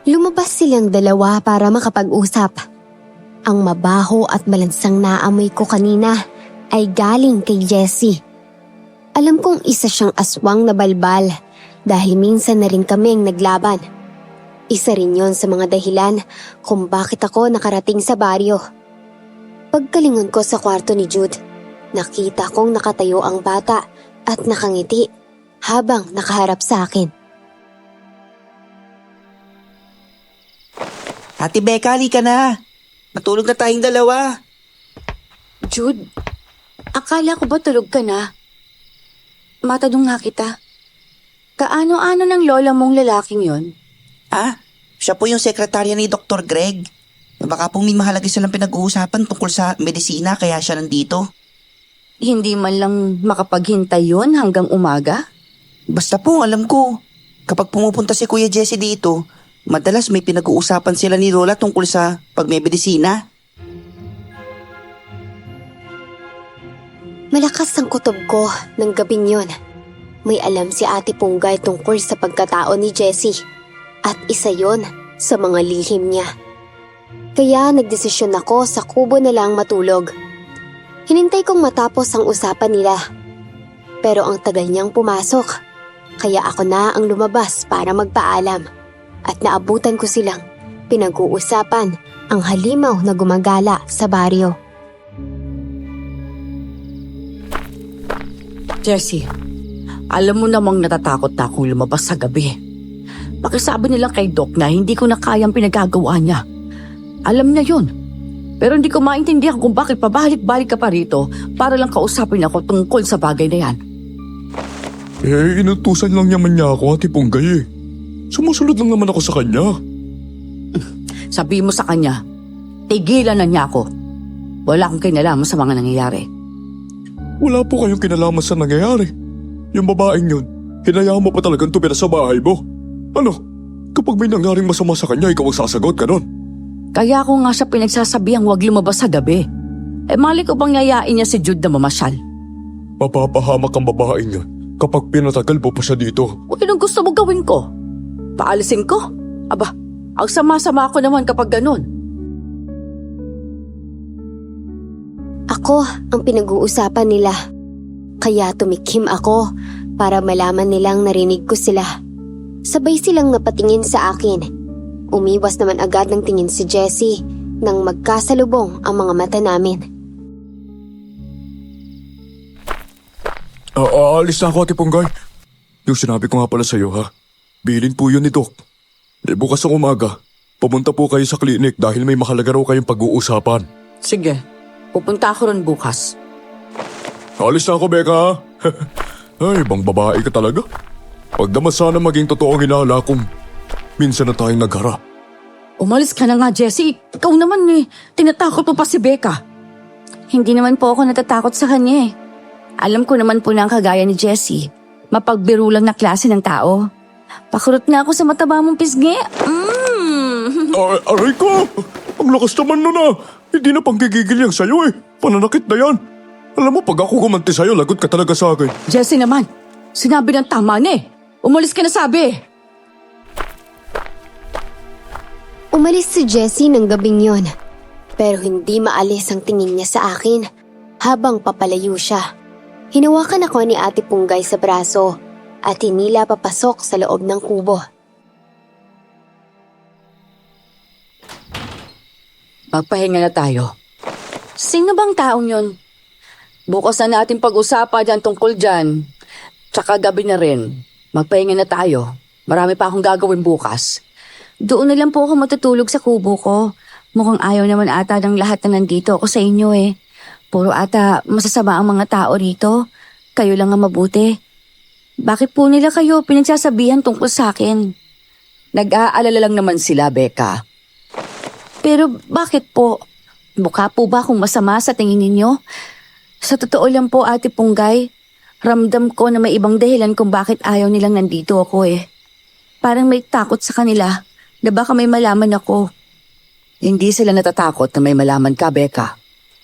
Lumabas silang dalawa para makapag-usap. Ang mabaho at malansang naamoy ko kanina ay galing kay Jessie. Alam kong isa siyang aswang na balbal dahil minsan na rin kaming naglaban. Isa rin yon sa mga dahilan kung bakit ako nakarating sa baryo. Pagkalingon ko sa kwarto ni Jude, nakita kong nakatayo ang bata at nakangiti habang nakaharap sa akin. Ate Becca, halika na. Matulog na tayong dalawa. Jude, akala ko ba tulog ka na? Matanong nga kita. Kaano-ano ng lola mong lalaking yon? Ah, siya po yung sekretarya ni Dr. Greg. Baka po may mahalaga silang pinag-uusapan tungkol sa medisina kaya siya nandito. Hindi man lang makapaghintay yon hanggang umaga? Basta po, alam ko. Kapag pumupunta si Kuya Jesse dito, madalas may pinag-uusapan sila ni Lola tungkol sa pagmemedisina. Malakas ang kutob ko ng gabing yon. May alam si Ate Punggay tungkol sa pagkatao ni Jessie. At isa yon sa mga lihim niya. Kaya nagdesisyon ako sa kubo na lang matulog. Hinintay kong matapos ang usapan nila. Pero ang tagal niyang pumasok. Kaya ako na ang lumabas para magpaalam. At naabutan ko silang pinag-uusapan ang halimaw na gumagala sa baryo. Jessie, alam mo namang natatakot na akong lumabas sa gabi. Pakisabi nila kay Doc na hindi ko na kayang pinagagawa niya. Alam niya yun. Pero hindi ko maintindihan kung bakit pabalik-balik ka pa rito para lang kausapin ako tungkol sa bagay na yan. Inutusan lang naman niya ako, Ate Punggay eh. Sumusunod lang naman ako sa kanya. Sabi mo sa kanya, tigilan na niya ako. Wala akong kinalaman sa mga nangyayari. Wala po kayong kinalaman sa nangyayari. Yung babaeng yun, hinayaan mo pa talagang tumira sa bahay mo. Ano? Kapag may nangyaring masama sa kanya, ikaw ang sasagot ka nun. Kaya ako nga siya pinagsasabihang huwag lumabas sa gabi. Mali ko bang yayain niya si Jude na mamasyal? Mapapahamak ang babaeng yun kapag pinatagal mo pa siya dito. Anong gusto mo gawin ko? Paalisin ko? Aba, ang sama-sama ko naman kapag ganun. Ako ang pinag-uusapan nila. Kaya tumikhim ako para malaman nilang narinig ko sila. Sabay silang napatingin sa akin. Umiwas naman agad ng tingin si Jessie nang magkasalubong ang mga mata namin. Aalis na ako, Ate Punggay. Yung sinabi ko nga pala sa'yo, ha? Bilin po yun ni Doc. Bukas ng umaga, pumunta po kayo sa klinik dahil may mahalaga raw kayong pag-uusapan. Sige, pupunta ako ron bukas. Alis na ako, Becca, ha? Ay, bang babae ka talaga. Pagdamas sana maging totoo ang hinala kung minsan na tayong nagharap. Umalis ka na nga, Jessie. Ikaw naman tinatakot mo pa si Becca. Hindi naman po ako natatakot sa kanya Alam ko naman po na ang kagaya ni Jessie. Mapagbiro lang na klase ng tao. Pakurot nga ako sa mataba mong pisngi. Aray ko! Ang lakas naman nun Hindi na panggigigil yan sa'yo eh. Pananakit na yan. Alam mo, pag ako gumanti sa'yo, lagot ka talaga sa akin. Jessie naman, sinabi ng tama na eh. Umalis ka na sabi. Umalis si Jessie ng gabing yon. Pero hindi maalis ang tingin niya sa akin habang papalayo siya. Hinawakan ako ni Ate Punggay sa braso at hinila papasok sa loob ng kubo. Magpahinga na tayo. Sino bang taong yun? Bukas na natin pag-usapan dyan tungkol dyan. Tsaka gabi na rin. Magpahinga na tayo. Marami pa akong gagawin bukas. Doon na lang po ako matutulog sa kubo ko. Mukhang ayaw naman ata ng lahat na nandito ako sa inyo eh. Puro ata masasama ang mga tao rito. Kayo lang ang mabuti. Bakit po nila kayo pinagsasabihan tungkol sa akin? Nag-aalala lang naman sila, Becca. Pero bakit po? Mukha po ba akong masama sa tingin ninyo? Sa totoo lang po, Ate Punggay, ramdam ko na may ibang dahilan kung bakit ayaw nilang nandito ako eh. Parang may takot sa kanila na baka may malaman ako. Hindi sila natatakot na may malaman ka, Becca.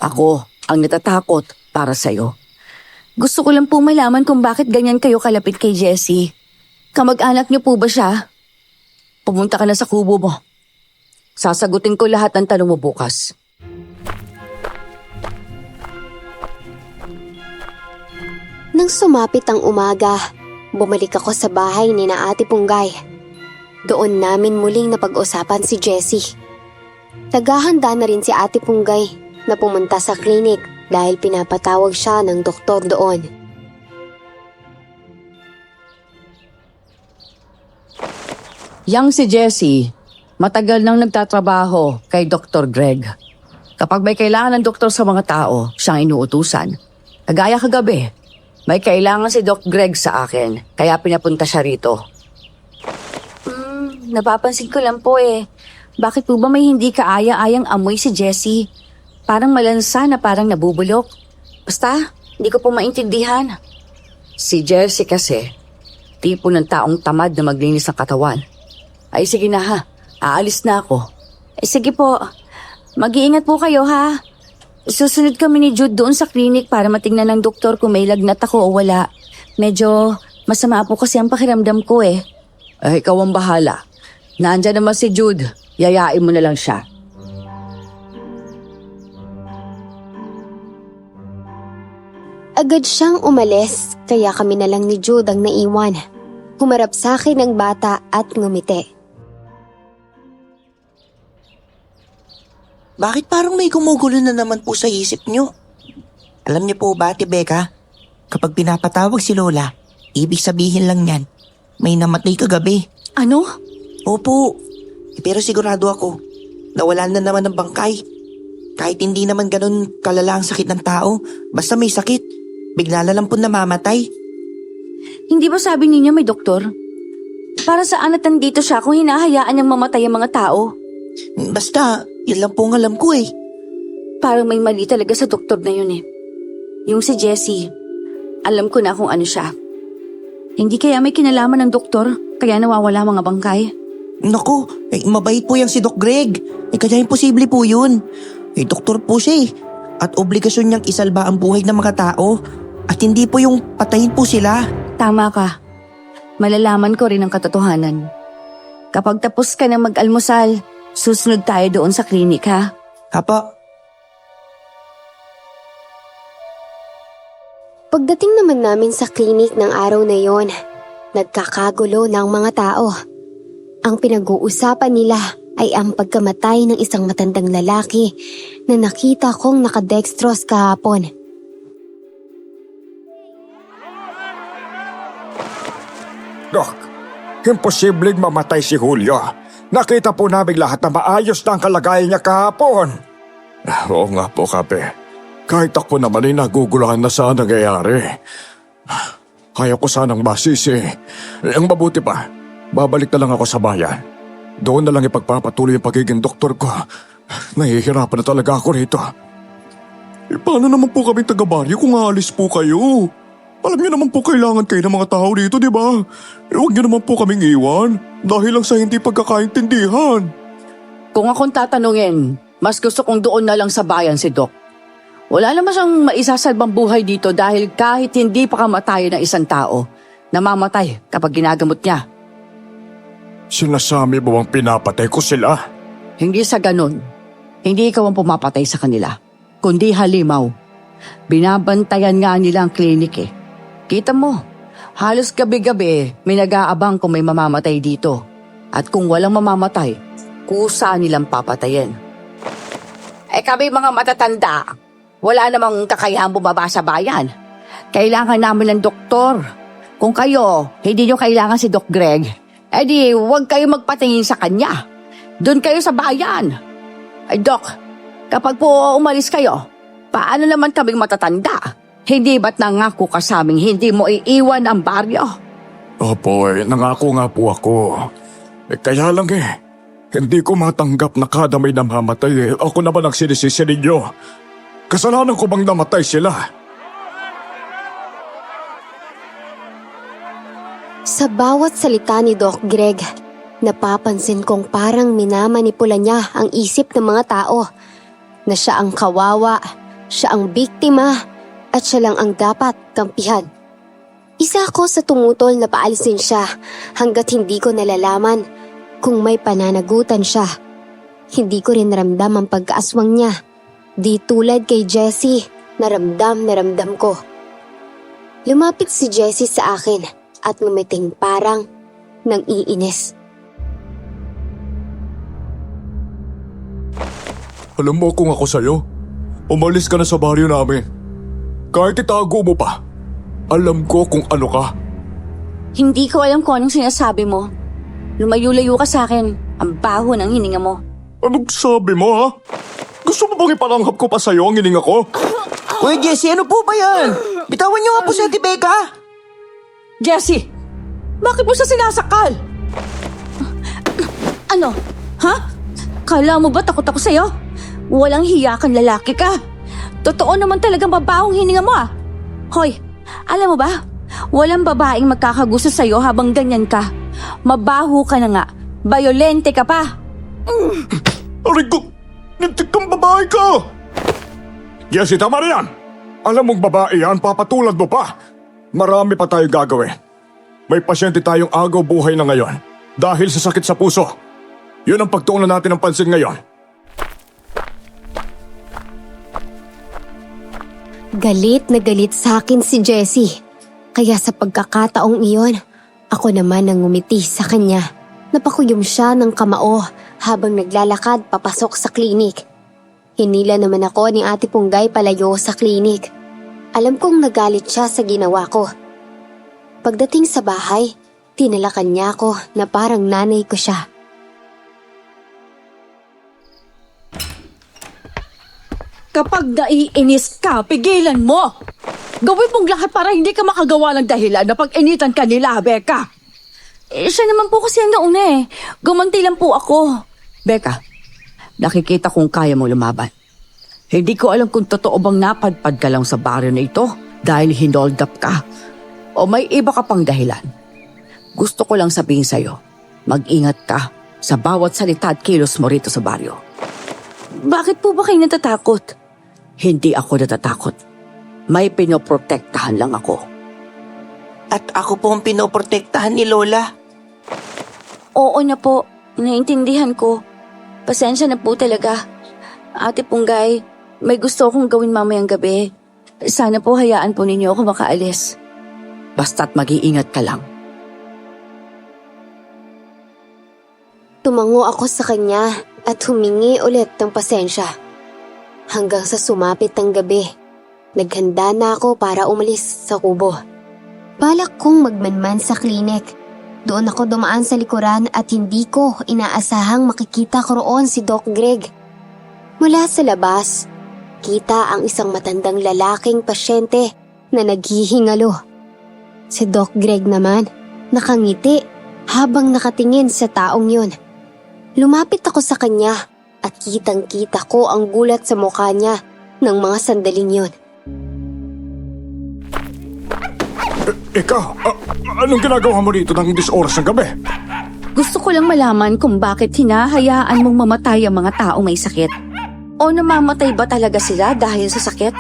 Ako ang natatakot para sa'yo. Gusto ko lang po malaman kung bakit ganyan kayo kalapit kay Jessie. Kamag-anak niyo po ba siya? Pumunta ka na sa kubo mo. Sasagutin ko lahat ng tanong mo bukas. Nang sumapit ang umaga, bumalik ako sa bahay ni na Ate Punggay. Doon namin muling napag-usapan si Jessie. Naghahanda na rin si Ate Punggay na pumunta sa klinik dahil pinapatawag siya ng doktor doon. Yang si Jessie, matagal nang nagtatrabaho kay Dr. Greg. Kapag may kailangan ng doktor sa mga tao, siyang inuutusan. Kagaya kagabi, may kailangan si Doc Greg sa akin, kaya pinapunta siya rito. Napapansin ko lang po eh. Bakit po ba may hindi kaaya-ayang amoy si Jessie? Parang malansa na parang nabubulok. Basta, hindi ko po maintindihan. Si Jessie kasi, tipo ng taong tamad na maglinis ng katawan. Ay sige na ha, aalis na ako. Ay sige po, mag-iingat po kayo ha. Susunod kami ni Jude doon sa klinik para matingnan ng doktor kung may lagnat ako o wala. Medyo masama po kasi ang pakiramdam ko eh. Ay, ikaw ang bahala. Nandyan naman si Jude, yayain mo na lang siya. Agad siyang umalis, kaya kami na lang ni Jude ang naiwan. Humarap sa akin ang bata at ngumiti. Bakit parang may gumugulo na naman po sa isip nyo? Alam niyo po ba, Ate Becca? Kapag pinapatawag si Lola, ibig sabihin lang yan, may namatay kagabi. Ano? Opo, pero sigurado ako, nawalan na naman ng bangkay. Kahit hindi naman ganun kalala ang sakit ng tao, basta may sakit, bigla na lang po namamatay. Hindi ba sabi ninyo may doktor? Para saan at nandito siya kung hinahayaan niyang mamatay ang mga tao? Basta, yun lang po ang alam ko eh. Parang may mali talaga sa doktor na yun eh. Yung si Jessie, alam ko na kung ano siya. Hindi kaya may kinalaman ng doktor, kaya nawawala mga bangkay. Naku, mabait po yung si Doc Greg. Kaya imposible po yun. Doktor po siya eh. At obligasyon niyang isalba ang buhay ng mga tao. At hindi po yung patayin po sila. Tama ka. Malalaman ko rin ang katotohanan. Kapag tapos ka na mag-almusal, susunod tayo doon sa klinik ha. Apo. Pagdating naman namin sa klinik ng araw na yon, nagkakagulo ng mga tao. Ang pinag-uusapan nila ay ang pagkamatay ng isang matandang lalaki na nakita kong nakadextrose kahapon. Dok, imposibleng mamatay si Julio. Nakita po namin lahat na maayos na ang kalagayan niya kahapon. Oo nga po, Kape. Kahit ako naman ay naguguluhan na sa nangyayari. Kaya ko sanang masisi. Ang mabuti pa, babalik na lang ako sa bayan. Doon na lang ipagpapatuloy yung pagiging doktor ko. Nahihirapan na talaga ako rito. Paano naman po kami taga-baryo kung aalis po kayo? Alam niyo naman po kailangan kayo ng mga tao dito, di ba? Huwag niyo naman po kaming iwan dahil lang sa hindi pagkakaintindihan. Kung akong tatanungin, Mas gusto kong doon na lang sa bayan si Doc. Wala naman siyang maisasalbang buhay dito dahil kahit hindi pa kamatayan ng isang tao, namamatay kapag ginagamot niya. Sinasabi mo bang pinapatay ko sila? Hindi sa ganun. Hindi ikaw ang pumapatay sa kanila, kundi halimaw. Binabantayan nga nila ang klinik eh. Kita mo, halos gabi-gabi may nag-aabang kung may mamamatay dito. At kung walang mamamatay, kusa nilang papatayin. Kami mga matatanda, wala namang kakayahang bumaba sa bayan. Kailangan namin ng doktor. Kung kayo, hindi nyo kailangan si Doc Greg, edi huwag kayo magpatingin sa kanya. Doon kayo sa bayan. Ay Doc, kapag po umalis kayo, paano naman kaming matatanda? Hindi ba't nangako ka sa aming hindi mo iiwan ang baryo? Opo, nangako nga po ako. Kaya lang hindi ko matanggap na kada may namamatay ako naman ang sinisisi ninyo. Kasalanan ko bang namatay sila? Sa bawat salita ni Doc Greg, napapansin kong parang minamanipula niya ang isip ng mga tao. Na siya ang kawawa, siya ang biktima, at siya lang ang dapat kampihan. Isa ako sa tumutol na paalisin siya hanggat hindi ko nalalaman kung may pananagutan siya. Hindi ko rin ramdam ang pagkaaswang niya. Di tulad kay Jessie, na ramdam ko. Lumapit si Jessie sa akin at ngumiting parang nang iinis. Alam mo kung ako sa'yo, umalis ka na sa baryo namin. Kahit itago mo pa, alam ko kung ano ka. Hindi ko alam kung anong sinasabi mo. Lumayo-layo ka sa akin. Ang baho ng hininga mo. Anong sabi mo ha? Gusto mo bang ipalanghap ko pa sa'yo ang hininga ko? Uy, Jessie, ano po ba yan? Bitawan niyo nga po si Ate Becca. Jessie, bakit mo siya sinasakal? Ano? Ha? Kala mo ba takot ako sa'yo? Walang hiya kang lalaki ka. Totoo naman talagang babahong hininga mo ah. Hoy, alam mo ba? Walang babaeng magkakagusto sa'yo habang ganyan ka. Mabaho ka na nga. Bayolente ka pa. Aray ko, nintik kang babae ka! Jessie, tama na yan! Alam mong babae yan, papatulad mo pa. Marami pa tayo gagawin. May pasyente tayong agaw buhay na ngayon dahil sa sakit sa puso. Yun ang pagtuunan natin ng pansin ngayon. Galit na galit sa akin si Jessie. Kaya sa pagkakataong iyon, ako naman ang ngumiti sa kanya. Napakuyom siya ng kamao habang naglalakad papasok sa klinik. Hinila naman ako ni Ate Punggay palayo sa klinik. Alam kong nagalit siya sa ginawa ko. Pagdating sa bahay, tinalakan niya ako na parang nanay ko siya. Kapag naiinis ka, pigilan mo. Gawin mong lahat para hindi ka makagawa ng dahilan na pag-initan ka nila, Becca. Siya naman po kasi ang nauna eh. Gumanti lang po ako. Becca, nakikita kong kaya mo lumaban. Hindi ko alam kung totoo bang napadpad ka lang sa baryo na ito dahil hinold up ka. O may iba ka pang dahilan. Gusto ko lang sabihin sa'yo, mag-ingat ka sa bawat salita at kilos mo rito sa baryo. Bakit po ba kayo natatakot? Hindi ako natatakot. May pinoprotektahan lang ako. At ako po ang pinoprotektahan ni Lola. Oo na po, naiintindihan ko. Pasensya na po talaga. Ate Punggay, may gusto akong gawin mamayang gabi. Sana po hayaan po ninyo ako makaalis. Basta't mag-iingat ka lang. Tumango ako sa kanya at humingi ulit ng pasensya. Hanggang sa sumapit ang gabi, naghanda na ako para umalis sa kubo. Balak kong magmanman sa klinik. Doon ako dumaan sa likuran at hindi ko inaasahang makikita ko roon si Doc Greg. Mula sa labas, kita ang isang matandang lalaking pasyente na naghihingalo. Si Doc Greg naman, nakangiti habang nakatingin sa taong yun. Lumapit ako sa kanya at kitang-kita ko ang gulat sa mukha niya ng mga sandaling yun. Ikaw, anong ginagawa mo dito ng 10 oras ng gabi? Gusto ko lang malaman kung bakit hinahayaan mong mamatay ang mga taong may sakit. O namamatay ba talaga sila dahil sa sakit?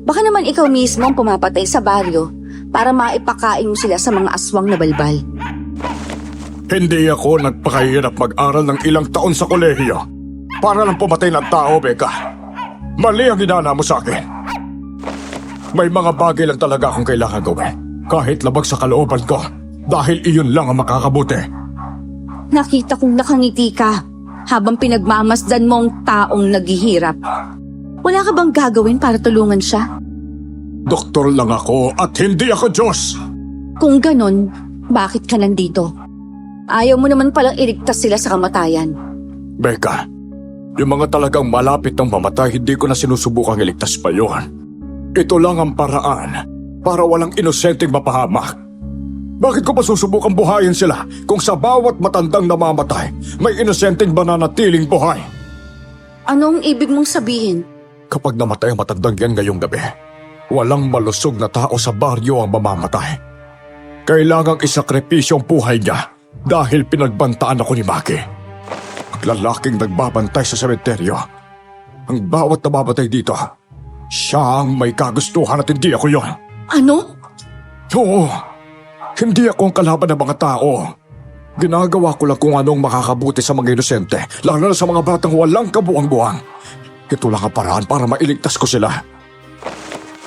Baka naman ikaw mismo ang pumapatay sa baryo para maipakain mo sila sa mga aswang na balbal. Hindi ako nagpakahirap mag-aral ng ilang taon sa kolehiyo para lang pumatay ng tao, Becca. Mali ang ginana mo sa akin. May mga bagay lang talaga akong kailangan gawin, kahit labag sa kalooban ko, dahil iyon lang ang makakabuti. Nakita kong nakangiti ka habang pinagmamasdan mo ang taong naghihirap. Wala ka bang gagawin para tulungan siya? Doktor lang ako at hindi ako Diyos. Kung ganon, bakit ka nandito? Ayaw mo naman palang iligtas sila sa kamatayan. Becca, yung mga talagang malapit ng mamatay, hindi ko na sinusubukang iligtas pa yun. Ito lang ang paraan para walang inosenteng mapahamak. Bakit ko pa susubukang buhayin sila kung sa bawat matandang namamatay, may inosenteng mananatiling buhay? Anong ibig mong sabihin? Kapag namatay ang matandang yan ngayong gabi, walang malusog na tao sa baryo ang mamamatay. Kailangang isakripisyo ang buhay niya dahil pinagbantaan ako ni Maki. Ang lalaking nagbabantay sa sementeryo. Ang bawat namamatay dito, siya ang may kagustuhan at hindi ako yon. Ano? Oo, hindi ako ang kalaban ng mga tao. Ginagawa ko lang kung anong makakabuti sa mga inosente, lalo na sa mga batang walang kabuang-buang. Ito lang ang paraan para mailigtas ko sila.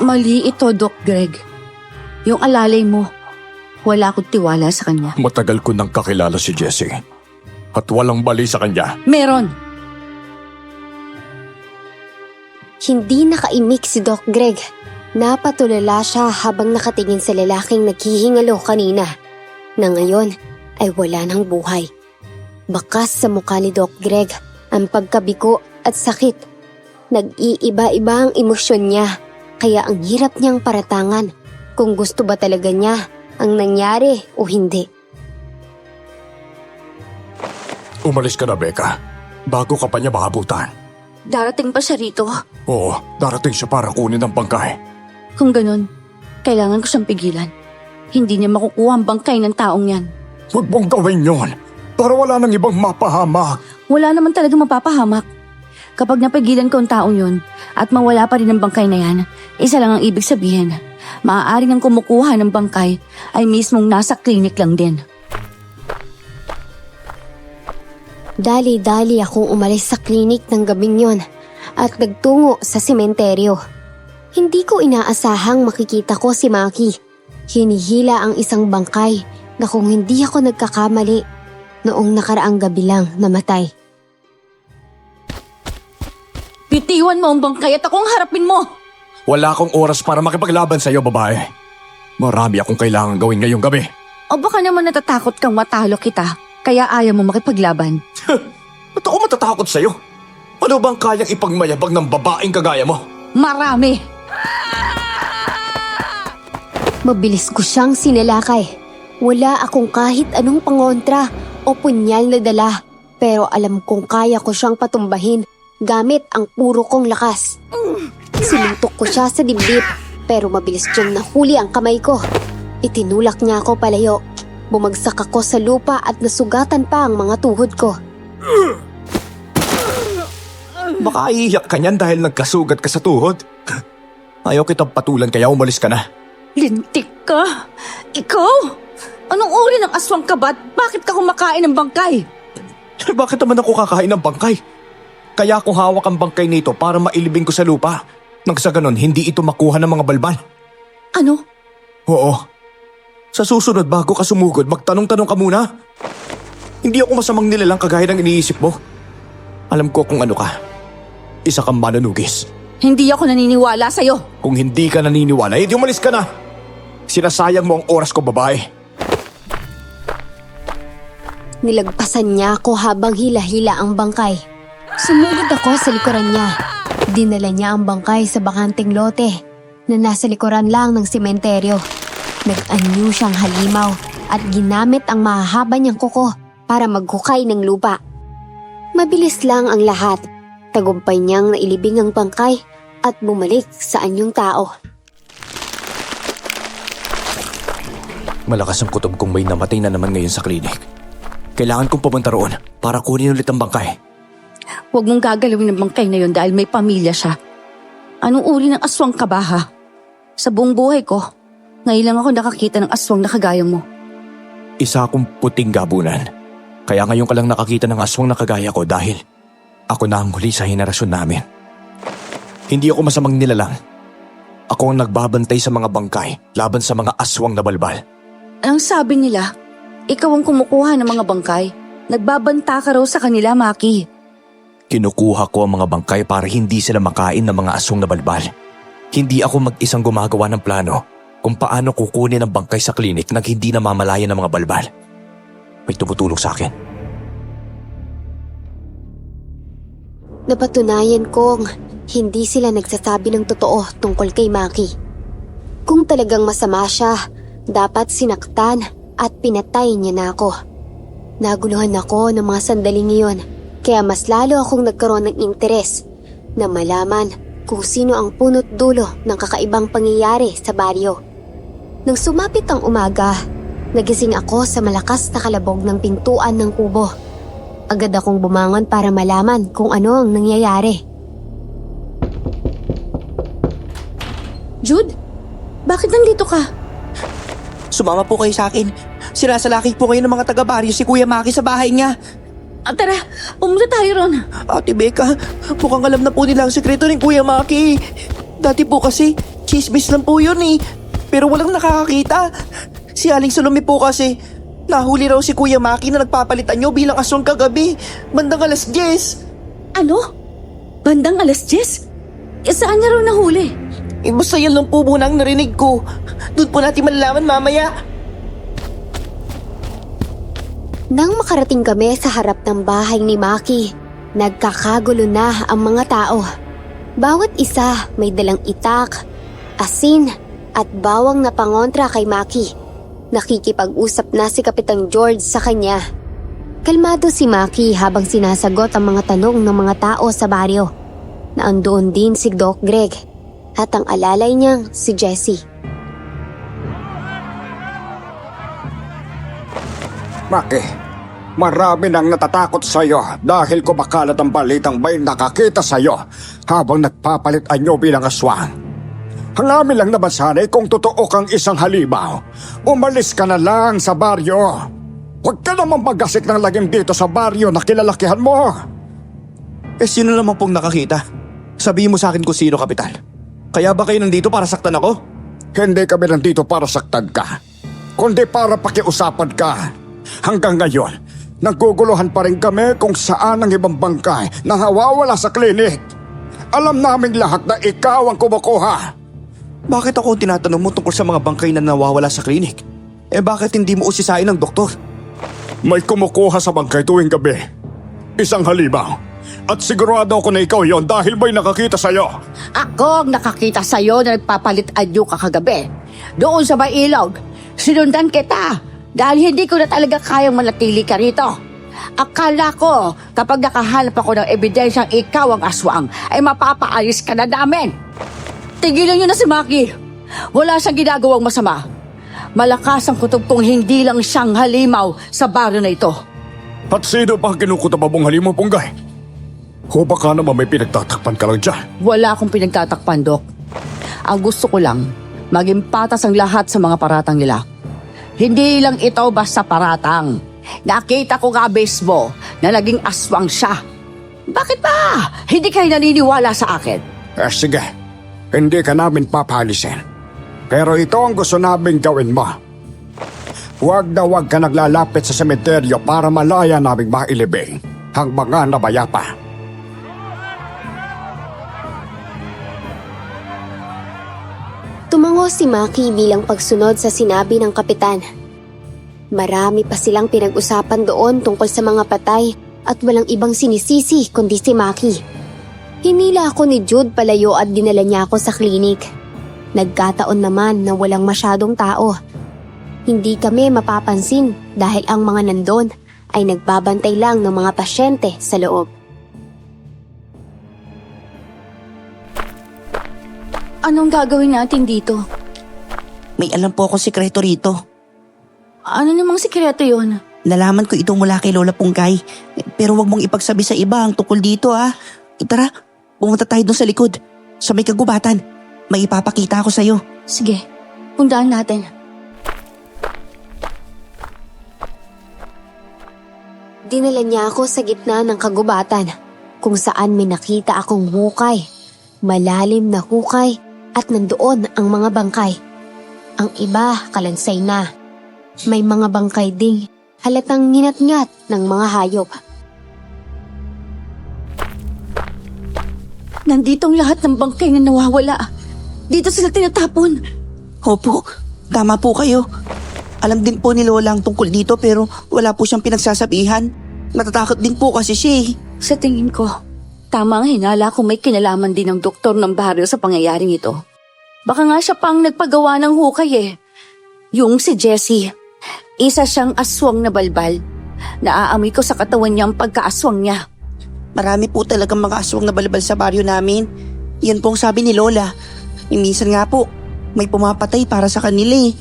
Mali ito, Doc Greg. Yung alalay mo, wala akong tiwala sa kanya. Matagal ko nang kakilala si Jessie. At walang mali sa kanya. Meron! Hindi nakaimik si Doc Greg. Napatulala siya habang nakatingin sa lalaking naghihingalo kanina, na ngayon ay wala ng buhay. Bakas sa mukha ni Doc Greg ang pagkabigo at sakit. Nag-iiba-iba ang emosyon niya, kaya ang hirap niyang paratangan kung gusto ba talaga niya ang nangyari o hindi. Umalis ka na, Becca. Bago ka pa niya maabutan. Darating pa siya rito. Oo, darating siya para kunin ang bangkay. Kung ganun, kailangan ko siyang pigilan. Hindi niya makukuha ang bangkay ng taong yan. Huwag mong gawin yon para wala nang ibang mapahamak. Wala naman talaga mapapahamak. Kapag napigilan ko ang taong yun at mawala pa rin ang bangkay na yan, isa lang ang ibig sabihin. Maaaring ang kumukuha ng bangkay ay mismong nasa klinik lang din. Dali-dali akong umalis sa klinik ng gabing yon at nagtungo sa sementeryo. Hindi ko inaasahang makikita ko si Maki. Hinihila ang isang bangkay na kung hindi ako nagkakamali, noong nakaraang gabi lang namatay. Bitiwan mo ang bangkay at akong harapin mo! Wala akong oras para makipaglaban sa iyo, babae. Marami akong kailangan gawin ngayong gabi. O baka naman natatakot kang matalo kita, kaya ayaw mo makipaglaban. Ba't ako matatakot sa'yo? Ano bang kayang ipagmayabang ng babaeng kagaya mo? Marami! Mabilis ko siyang sinalakay. Wala akong kahit anong pangontra o punyal na dala, pero alam kong kaya ko siyang patumbahin gamit ang puro kong lakas. Sinuntok ko siya sa dibdib, pero mabilis niyang nahuli ang kamay ko. Itinulak niya ako palayo. Bumagsak ako sa lupa at nasugatan pa ang mga tuhod ko. Baka iiyak ka niyan dahil nagkasugat ka sa tuhod. Ayaw kitang patulan kaya umalis ka na. Lintik ka! Ikaw? Anong uri ng aswang ka ba? Bakit ka kumakain ng bangkay? Bakit naman ako kakain ng bangkay? Kaya ako hawak ang bangkay nito para mailibing ko sa lupa. Nang sa ganon, hindi ito makuha ng mga balbal. Ano? Oo. Sa susunod bago ka sumugod, magtanong-tanong ka muna. Hindi ako masamang nilalang kagaya ng iniisip mo. Alam ko kung ano ka. Isa kang mananugis. Hindi ako naniniwala sa'yo. Kung hindi ka naniniwala, edi umalis ka na. Sinasayang mo ang oras ko, babae. Nilagpasan niya ako habang hila-hila ang bangkay. Sumugod ako sa likuran niya. Dinala niya ang bangkay sa bakanteng lote na nasa likuran lang ng sementeryo. Nag-anyo siyang halimaw at ginamit ang mahahaba niyang kuko para maghukay ng lupa. Mabilis lang ang lahat. Tagumpay niyang nailibing ang bangkay at bumalik sa anyong tao. Malakas ang kutob kung may namatay na naman ngayon sa klinik. Kailangan kong pumunta roon para kunin ulit ang bangkay. Huwag mong gagalawin ng bangkay na yon dahil may pamilya siya. Anong uri ng aswang ka ba, ha? Sa buong buhay ko, ngayon lang ako nakakita ng aswang na kagaya mo. Isa akong puting gabunan. Kaya ngayon ka lang nakakita ng aswang na kagaya ko dahil ako na ang huli sa henerasyon namin. Hindi ako masamang nilalang. Ako ang nagbabantay sa mga bangkay laban sa mga aswang na balbal. Ang sabi nila, ikaw ang kumukuha ng mga bangkay. Nagbabanta ka raw sa kanila, Maki. Kinukuha ko ang mga bangkay para hindi sila makain ng mga aswang na balbal. Hindi ako mag-isang gumagawa ng plano kung paano kukunin ang bangkay sa klinik nang hindi namamalayan ng mga balbal. May tumutulong sa akin. Napatunayan kong hindi sila nagsasabi ng totoo tungkol kay Maki. Kung talagang masama siya, dapat sinaktan at pinatay niya na ako. Naguluhan ako ng mga sandaling iyon, kaya mas lalo akong nagkaroon ng interes na malaman kung sino ang punot dulo ng kakaibang pangyayari sa baryo. Nang sumapit ang umaga, nagising ako sa malakas na kalabog ng pintuan ng kubo. Agad akong bumangon para malaman kung ano ang nangyayari. Jude, bakit nandito ka? Sumama po kayo sa akin. Sinasalaki po kayo ng mga taga-baryo si Kuya Maki sa bahay niya. Tara, pumunta tayo ron. Ate Becca, mukhang alam na po nila ang sekreto ng Kuya Maki. Dati po kasi, chismis lang po yun eh. Pero walang nakakakita. Si Aling Salome po kasi, nahuli raw si Kuya Maki na nagpapalitan nyo bilang aswang kagabi. Bandang alas 10. Ano? Bandang alas 10? Saan niya raw nahuli? Basta yan lang po muna ang narinig ko. Doon po natin malalaman mamaya. Nang makarating kami sa harap ng bahay ni Maki, nagkakagulo na ang mga tao. Bawat isa may dalang itak, asin at bawang na pangontra kay Maki. Nakikipag-usap na si Kapitang George sa kanya. Kalmado si Maki habang sinasagot ang mga tanong ng mga tao sa baryo. Naandoon din si Doc Greg at ang alalay niyang si Jessie. Maki, marami nang natatakot sa'yo dahil kumakalat ang balitang may nakakita sa'yo habang nagpapalit anyo bilang aswang. Ang amin lang naman sana'y kung totoo kang isang halimaw, umalis ka na lang sa baryo. Huwag ka naman magasik ng lagim dito sa baryo na kilalakihan mo. Sino naman pong nakakita? Sabihin mo sa akin kung sino, Kapitan. Kaya ba kayo nandito para saktan ako? Hindi kami nandito para saktan ka, kundi para pakiusapan ka. Hanggang ngayon, naguguluhan pa rin kami kung saan ang ibang bangkay na nawawala sa klinik. Alam naming lahat na ikaw ang kumukuha. Bakit ako tinatanong mo tungkol sa mga bangkay na nawawala sa klinik? Bakit hindi mo usisain ng doktor? May kumukuha sa bangkay tuwing gabi. Isang halimaw. At sigurado ako na ikaw yon dahil may nakakita sa'yo. Ako ang nakakita sa'yo na nagpapalit anyo kakagabi. Doon sa may ilog, sinundan kita dahil hindi ko na talaga kayang manatili ka rito. Akala ko kapag nakahanap ako ng ebidensyang ikaw ang aswang ay mapapaalis ka na namin. Tigilan niyo na si Maki. Wala siyang ginagawang masama. Malakas ang kutob kong hindi lang siyang halimaw sa baryo na ito. At sino pa ang kinukutababong halimaw, Punggay? O baka naman may pinagtatakpan ka lang dyan. Wala akong pinagtatakpan, Dok. Ang gusto ko lang, maging patas ang lahat sa mga paratang nila. Hindi lang ito basta paratang. Nakita ko nga mismo na naging aswang siya. Bakit ba? Hindi kayo naniniwala sa akin? Sige, hindi ka namin papalisin. Pero ito ang gusto namin gawin mo. Huwag na huwag ka naglalapit sa sementeryo para malaya naming mailibing ang mga nabayapa. Tumango si Maki bilang pagsunod sa sinabi ng kapitan. Marami pa silang pinag-usapan doon tungkol sa mga patay at walang ibang sinisisi kundi si Maki. Hinila ako ni Jude palayo at dinala niya ako sa klinik. Nagkataon naman na walang masyadong tao. Hindi kami mapapansin dahil ang mga nandun ay nagbabantay lang ng mga pasyente sa loob. Anong gagawin natin dito? May alam po akong sikreto rito. Ano namang sikreto yon? Nalaman ko ito mula kay Lola Punggay. Pero wag mong ipagsabi sa iba ang tukol dito ha. Tara, pumunta tayo doon sa likod. Sa may kagubatan. May ipapakita ako sa'yo. Sige, puntaan natin. Dinala niya ako sa gitna ng kagubatan kung saan may nakita akong hukay. Malalim na hukay at nandoon ang mga bangkay. Ang iba kalansay na. May mga bangkay ding halatang nginat-ngat ng mga hayop. Nandito ang lahat ng bangkay na nawawala. Dito sila tinatapon. Opo, tama po kayo. Alam din po ni Lola ang tungkol dito pero wala po siyang pinagsasabihan. Natatakot din po kasi siya eh. Sa tingin ko, tama ang hinala kung may kinalaman din ng doktor ng baryo sa pangyayaring ito. Baka nga siya pang nagpagawa ng hukay eh. Yung si Jessie, isa siyang aswang na balbal. Naaamoy ko sa katawan niya ang pagkaaswang niya. Marami po talagang mga aswang na balbal sa baryo namin. Yan pong sabi ni Lola. Minsan nga po, may pumapatay para sa kanila eh.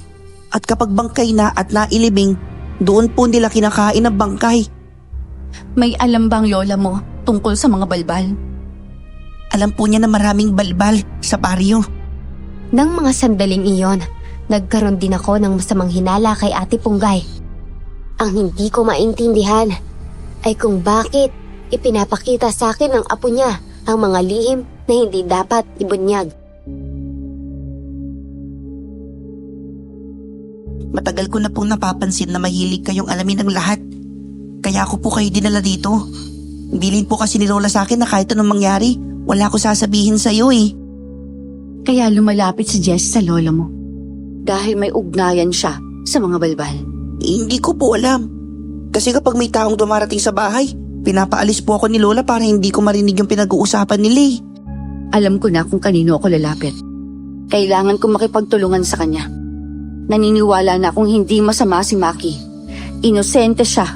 At kapag bangkay na at nailibing, doon po nila kinakain ang bangkay. May alam bang lola mo tungkol sa mga balbal? Alam po niya na maraming balbal sa baryo. Nang mga sandaling iyon, nagkaroon din ako ng masamang hinala kay Ate Punggay. Ang hindi ko maintindihan ay kung bakit ipinapakita sa akin ng apo niya ang mga lihim na hindi dapat ibunyag. Matagal ko na pong napapansin na mahilig kayong alamin ang lahat. Kaya ako po kayo dinala dito. Bilin po kasi ni Lola sa akin na kahit anong mangyari, wala ko sasabihin sa'yo eh. Kaya lumalapit si Jess sa lola mo. Dahil may ugnayan siya sa mga balbal. Hindi ko po alam. Kasi kapag may taong dumarating sa bahay, pinapaalis po ako ni Lola para hindi ko marinig yung pinag-uusapan nila eh. Alam ko na kung kanino ako lalapit. Kailangan kong makipagtulungan sa kanya. Naniniwala na akong hindi masama si Maki. Inosente siya.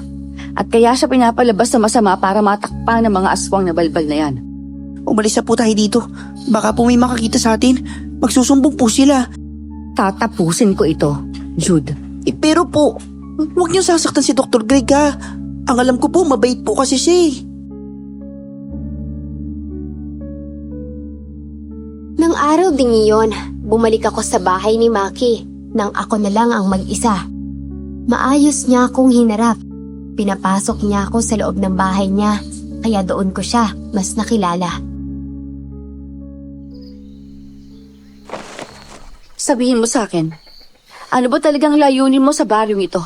At kaya siya pinapalabas na masama para matakpan ng mga aswang na balbal na yan. Umalis na po tayo dito. Baka po may makakita sa atin. Magsusumbong po sila. Tatapusin ko ito, Jude. Pero po, huwag niyo sasaktan si Dr. Greg ha. Ang alam ko po, mabait po kasi siya eh. Nang araw ding iyon, bumalik ako sa bahay ni Maki nang ako na lang ang mag-isa. Maayos niya akong hinarap. Pinapasok niya ako sa loob ng bahay niya, kaya doon ko siya mas nakilala. Sabihin mo sa akin, ano ba talagang layunin mo sa baryong ito?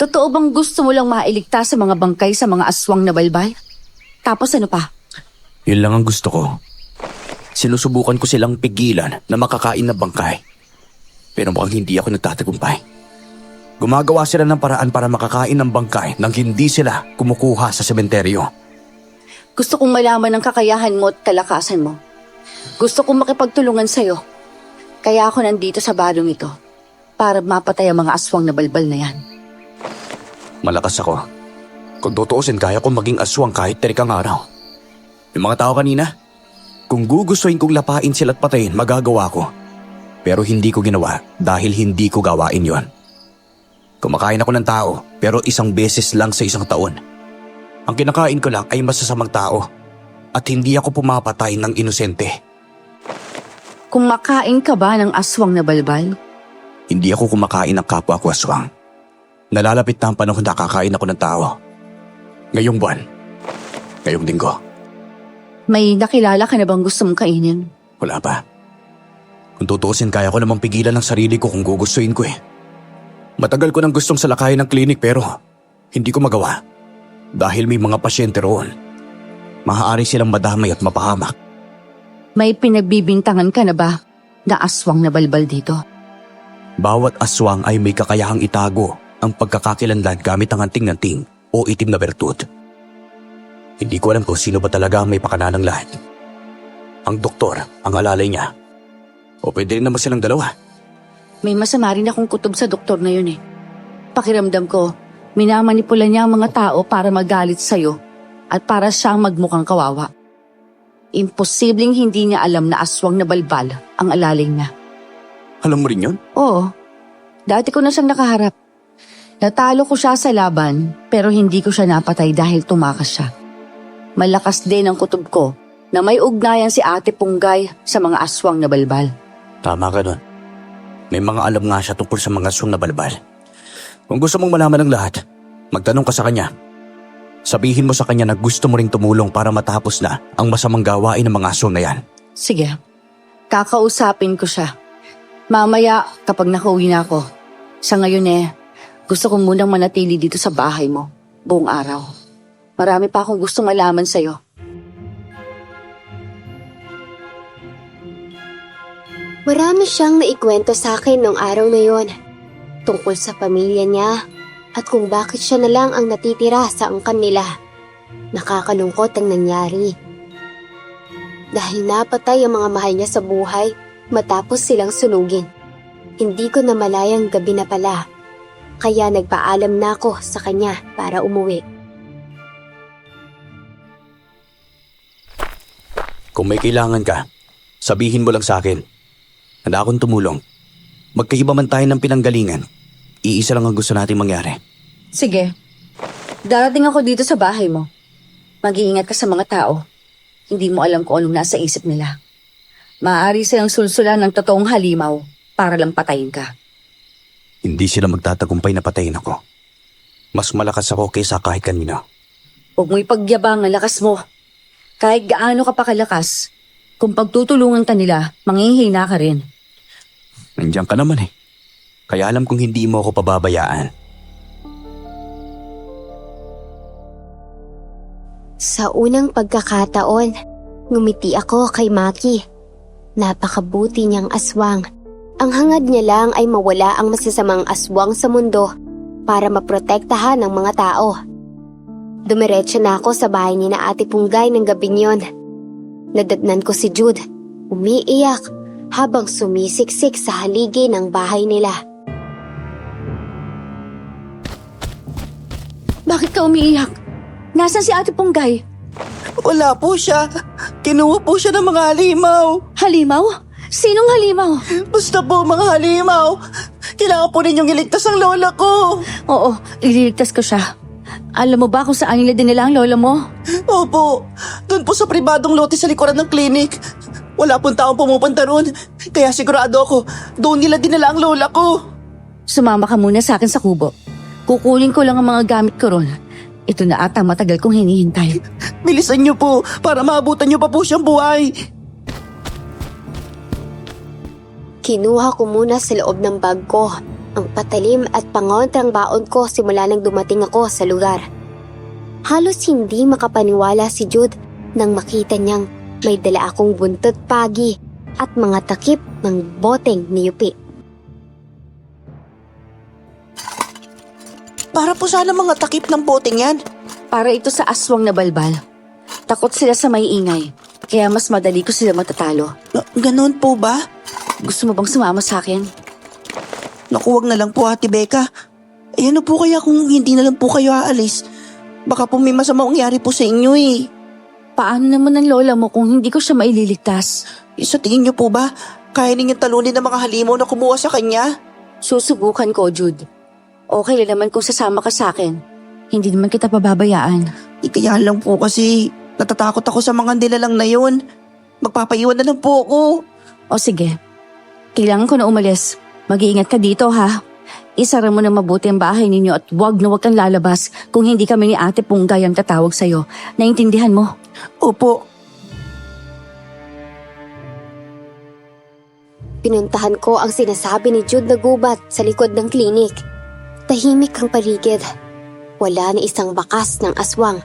Totoo bang gusto mo lang mailigtas sa mga bangkay sa mga aswang na balbal? Tapos ano pa? Yun lang ang gusto ko. Sinusubukan ko silang pigilan na makakain na bangkay. Pero mukhang hindi ako nagtatagumpay. Gumagawa sila ng paraan para makakain ng bangkay nang hindi sila kumukuha sa sementeryo. Gusto kong malaman ang kakayahan mo at kalakasan mo. Gusto kong makipagtulungan sa'yo. Kaya ako nandito sa baryong ito para mapatay ang mga aswang na balbal na yan. Malakas ako. Kung tutuusin, kaya kong maging aswang kahit terikang araw. Yung mga tao kanina, kung gugustuhin kong lapain sila at patayin, magagawa ko. Pero hindi ko ginawa dahil hindi ko gawain yon. Kumakain ako ng tao pero isang beses lang sa isang taon. Ang kinakain ko lang ay masasamang tao at hindi ako pumapatay ng inosente. Kumakain ka ba ng aswang na balbal? Hindi ako kumakain ng kapwa ko aswang. Nalalapit na ang panahon na kakain ako ng tao. Ngayong buwan, ngayong linggo. May nakilala ka na bang gusto mong kainin? Wala pa. Kung tutuusin, kaya ko namang pigilan ng sarili ko kung gugustuhin ko eh. Matagal ko nang gustong salakayin ng klinik pero hindi ko magawa. Dahil may mga pasyente roon. Maaari silang madamay at mapahamak. May pinagbibintangan ka na ba na aswang na balbal dito? Bawat aswang ay may kakayahang itago ang pagkakakilanlan gamit ang anting-anting o itim na bertud. Hindi ko alam kung sino ba talaga ang may pakana ng lahat. Ang doktor, ang alalay niya. O pwede rin naman silang dalawa. May masama rin akong kutob sa doktor na yun eh. Pakiramdam ko, minamanipula niya ang mga tao para magalit sa'yo at para siyang magmukhang kawawa. Imposibleng hindi niya alam na aswang na balbal ang alalay niya. Alam mo rin yun? Oo, dati ko na siyang nakaharap. Natalo ko siya sa laban, pero hindi ko siya napatay dahil tumakas siya. Malakas din ang kutob ko na may ugnayan si Ate Punggay sa mga aswang na balbal. Tama ka doon. May mga alam nga siya tungkol sa mga aswang na balbal. Kung gusto mong malaman ng lahat, magtanong ka sa kanya. Sabihin mo sa kanya na gusto mo ring tumulong para matapos na ang masamang gawain ng mga aswang na yan. Sige, kakausapin ko siya. Mamaya kapag nakauwi na ako. Sa ngayon gusto ko munang manatili dito sa bahay mo buong araw. Marami pa akong gustong malaman sa'yo. Marami siyang naikwento sa akin nung araw na yon. Tungkol sa pamilya niya at kung bakit siya na lang ang natitira sa angkan nila. Nakakalungkot ang nangyari. Dahil napatay ang mga mahal niya sa buhay matapos silang sunugin. Hindi ko namalayang gabi na pala. Kaya nagpaalam na ako sa kanya para umuwi. Kung may kailangan ka, sabihin mo lang sa akin. Handa akong tumulong. Magkaiba man tayo ng pinanggalingan. Iisa lang ang gusto nating mangyari. Sige, darating ako dito sa bahay mo. Mag-iingat ka sa mga tao. Hindi mo alam kung anong nasa isip nila. Maaari silang sulsulan ng totoong halimaw para lang patayin ka. Hindi sila magtatagumpay na patayin ako. Mas malakas ako kaysa kahit kanino. Huwag mo ipagyabang ang lakas mo. Kahit gaano ka pa kalakas, kung pagtutulungan ka nila, manghihina ka rin. Nandiyan ka naman Kaya alam kong hindi mo ako pababayaan. Sa unang pagkakataon, ngumiti ako kay Maki. Napakabuti niyang aswang. Ang hangad niya lang ay mawala ang masasamang aswang sa mundo para maprotektahan ng mga tao. Dumiretso na ako sa bahay ni na Ate Punggay ng gabing yon. Nadatnan ko si Jude, umiiyak habang sumisiksik sa haligi ng bahay nila. Bakit ka umiiyak? Nasaan si Ate Punggay? Wala po siya. Kinuha po siya ng mga halimaw. Halimaw? Sinong halimaw? Basta po mga halimaw. Kailangan po ninyong iligtas ang lola ko. Oo, ililigtas ko siya. Alam mo ba kung saan nila dinala ang lola mo? Opo, doon po sa pribadong lote sa likuran ng klinik. Wala pong taong pumupunta roon. Kaya sigurado ako, doon nila dinala ang lola ko. Sumama ka muna sa akin sa kubo. Kukunin ko lang ang mga gamit ko ron. Ito na ata matagal kong hinihintay. Bilisan niyo po para maabutan niyo pa po siyang buhay. Kinuha ko muna sa loob ng bag ko ang patalim at pangontrang baon ko simula nang dumating ako sa lugar. Halos hindi makapaniwala si Jude nang makita niyang may dala akong buntot pagi at mga takip ng boteng niyupi. Para po sana mga takip ng boteng yan. Para ito sa aswang na balbal. Takot sila sa may ingay, kaya mas madali ko sila matatalo. Ganon po ba? Gusto mo bang sumama sa akin? Naku, wag na lang po Ate Becca. Eh ano po kaya kung hindi na lang po kayo aalis? Baka po may masamang mangyari po sa inyo Paano naman ang lola mo kung hindi ko siya maililigtas? Sa tingin niyo po ba, kaya ninyong talunin ng mga halimaw na kumuha sa kanya? Susubukan ko, Jude. Okay lang naman kung sasama ka sa akin. Hindi naman kita pababayaan. Kaya lang po kasi natatakot ako sa mga nilalang na yun. Magpapaiwan na lang po ako. O sige, kailangan ko na umalis. Mag-iingat ka dito ha. Isara mo na mabuti ang bahay ninyo at wag na wag kang lalabas kung hindi kami ni Ate Punggay ang tatawag sa'yo. Naintindihan mo? Opo. Pinuntahan ko ang sinasabi ni Jude na gubat sa likod ng klinik. Tahimik ang paligid. Wala na isang bakas ng aswang.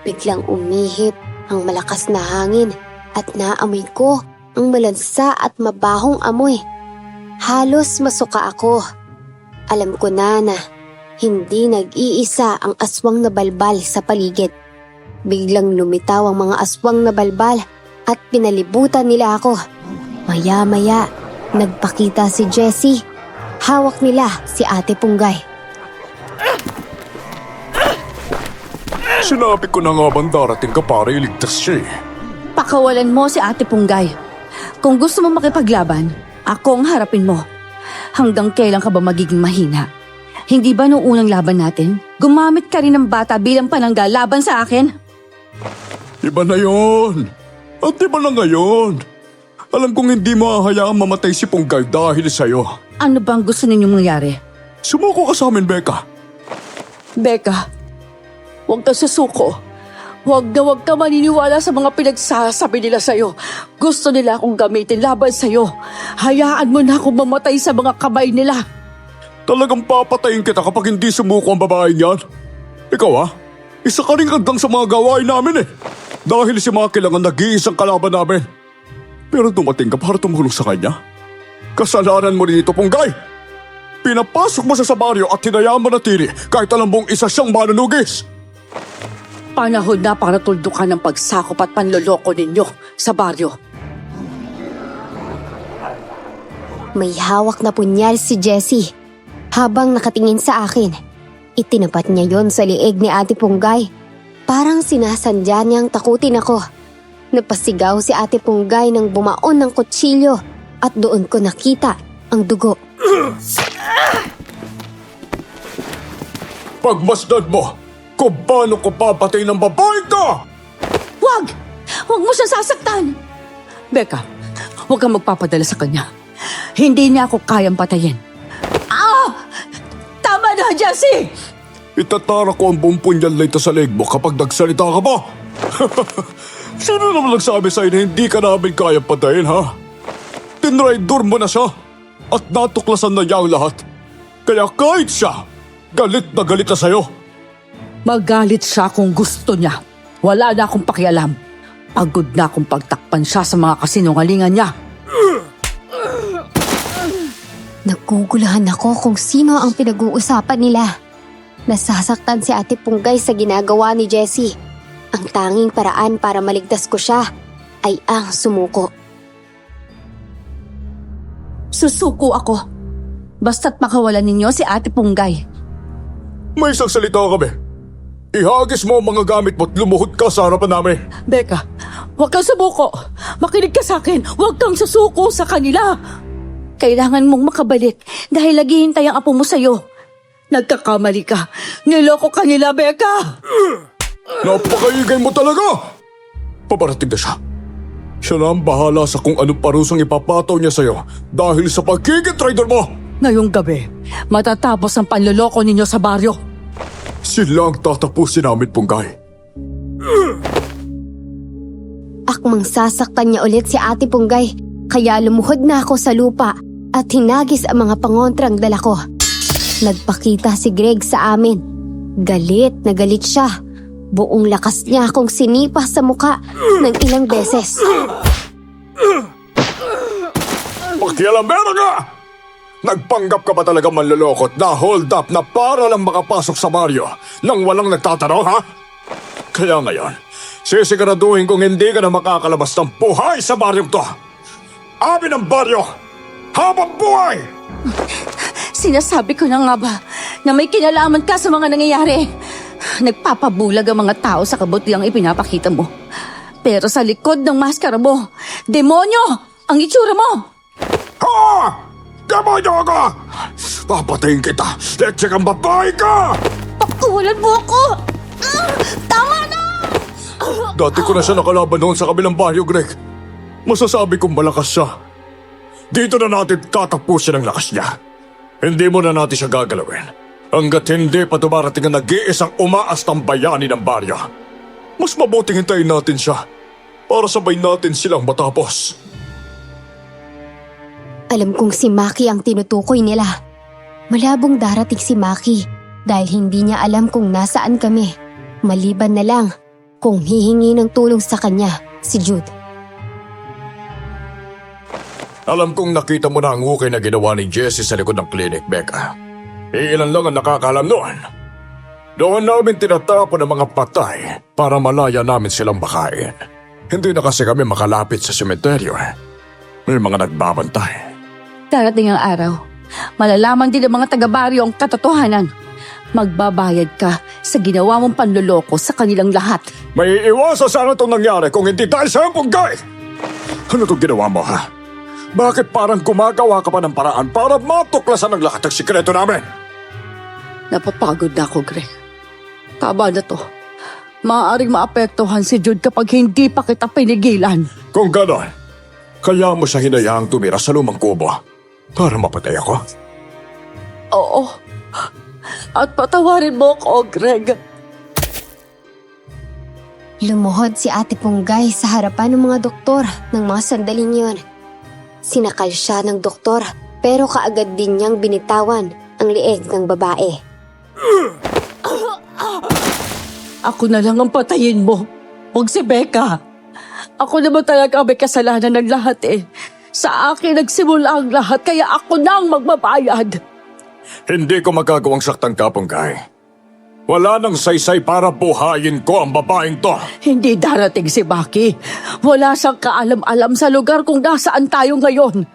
Biglang umihip ang malakas na hangin at naamoy ko ang malansa at mabahong amoy. Halos masuka ako. Alam ko na hindi nag-iisa ang aswang na balbal sa paligid. Biglang lumitaw ang mga aswang na balbal at pinalibutan nila ako. Maya-maya, nagpakita si Jessie. Hawak nila si Ate Punggay. Sinabi ko na nga bang darating ka para iligtas siya Pakawalan mo si Ate Punggay. Kung gusto mo makipaglaban, ako ang harapin mo. Hanggang kailan ka ba magiging mahina? Hindi ba noong unang laban natin, gumamit ka rin ng bata bilang panangga laban sa akin? Iba na yon. At iba na ngayon. Alam kong hindi mo hahayaang mamatay si Punggay dahil sa'yo. Ano bang gusto ninyong mangyari? Sumuko ka sa amin, Becca. Becca, huwag ka susuko. Huwag ka maniniwala sa mga pinagsasabi nila sa'yo. Gusto nila akong gamitin laban sa'yo. Hayaan mo na akong mamatay sa mga kamay nila. Talagang papatayin kita kapag hindi sumuko ang babaeng yan. Ikaw isa ka rin kandang sa mga gawain namin eh. Dahil si Maki lang ang nag-iisang kalaban namin. Pero dumating ka para tumulong sa kanya. Kasalanan mo rin ito, Punggay. Pinapasok mo siya sa baryo at hinayaan manatili kahit alam mong isa siyang manunugis. Panahon na para tuldukan ng pagsakop at panloloko ninyo sa baryo. May hawak na punyal si Jessie. Habang nakatingin sa akin, itinapat niya yon sa liig ni Ate Punggay. Parang sinasandya niyang takutin ako. Napasigaw si Ate Punggay nang bumaon ng kutsilyo at doon ko nakita ang dugo. Pagmasdan mo kung paano ko papatay ng babae ka! Huwag! Huwag mo siya sasaktan! Becca, huwag kang magpapadala sa kanya. Hindi niya ako kayang patayin. Tama na, Jessie! Itatara ko ang buong punyal na ito sa leg mo kapag nagsalita ka pa! Sino naman nagsabi sa'yo na hindi ka namin kayang patayin, ha? Tinraidor mo na siya at natuklasan na niya ang lahat. Kaya kahit siya, galit na sa'yo. Magalit siya kung gusto niya. Wala na akong pakialam. Pagod na akong pagtakpan siya sa mga kasinungalingan niya. Nagugulahan ako kung sino ang pinag-uusapan nila. Nasasaktan si Ate Punggay sa ginagawa ni Jessie. Ang tanging paraan para maligtas ko siya ay ang sumuko. Susuko ako. Basta't makawalan ninyo si Ate Punggay. May isang salita kami. Ihagis mo ang mga gamit mo at lumuhod ka sa harapan namin. Becca, huwag kang sumuko. Makinig ka sa akin. Huwag kang susuko sa kanila. Kailangan mong makabalik dahil naghihintay ang apo mo sa'yo. Nagkakamali ka. Niloko ka nila, Becca. Napakaigay mo talaga! Paparating na siya. Siya na ang bahala sa kung anong parusang ipapataw niya sa'yo dahil sa pagiging traitor mo! Ngayong gabi, matatapos ang panloloko ninyo sa baryo. Sila ang tatapusin namin, Punggay. Akmang sasaktan niya ulit si Ate Punggay, kaya lumuhod na ako sa lupa at hinagis ang mga pangontrang dala ko. Nagpakita si Greg sa amin. Galit na galit siya. Buong lakas niya akong sinipa sa muka ng ilang beses. Pakialamera ka! Nagpanggap ka ba talaga manlolokot na hold up na para lang makapasok sa baryo nang walang nagtatanong, ha? Kaya ngayon, sisiguraduhin kong hindi ka na makakalabas ng buhay sa baryong to. Amin ang baryo! Habang buhay! Sinasabi ko na nga ba na may kinalaman ka sa mga nangyayari. Nagpapabulag ang mga tao sa kabutiang ipinapakita mo. Pero sa likod ng maskara mo, demonyo ang itsura mo. Ha! Demonyo ka! Papatayin kita! Leche kang babae ka! Pakulan mo ako! Tama na! Dati ko na siya nakalaban noon sa kabilang baryo, Greg. Masasabi kong malakas siya. Dito na natin tatapusin ang lakas niya. Hindi mo na natin siya gagalawin. Hanggat hindi pa dumarating ang nag-iisang umaastang bayani ng baryo. Mas mabuting hintayin natin siya para sabay natin silang matapos. Alam kong si Maki ang tinutukoy nila. Malabong darating si Maki dahil hindi niya alam kung nasaan kami. Maliban na lang kung hihingi ng tulong sa kanya si Jude. Alam kong nakita mo na ang hukay na ginawa ni Jessie sa likod ng clinic, Becca. Ilan lang ang nakakaalam noon. Doon namin tinatapon ang mga patay para malaya namin silang makain. Hindi na kasi kami makalapit sa sementeryo. May mga nagbabantay. Darating ang araw, malalaman din ng mga taga-baryo ang katotohanan. Magbabayad ka sa ginawa mong panloloko sa kanilang lahat. May iwasan sana itong nangyari kung hindi dahil sa iyong Punggay! Ano itong ginawa mo, ha? Bakit parang gumagawa ka pa ng paraan para matuklasan ang lahat ng sikreto namin? Napapagod na ako, Greg. Tama na to. Maaaring maapektuhan si Jude kapag hindi pa kita pinigilan. Kung ganon, kaya mo siya hinayaang tumira sa lumang kubo para mapatay ako. Oo. At patawarin mo ako, Greg. Lumuhod si Ate Punggay sa harapan ng mga doktor ng mga sandaling yon. Sinakal siya ng doktor pero kaagad din niyang binitawan ang leeg ng babae. Ako na lang ang patayin mo. Huwag si Becca. Ako naman talaga may kasalanan ng lahat eh. Sa akin nagsimula ang lahat kaya ako na ang magbabayad. Hindi ko magagawang saktan ka, Punggay. Wala nang saysay para buhayin ko ang babaeng to. Hindi darating si Maki. Wala siyang kaalam-alam sa lugar kung nasaan tayo ngayon.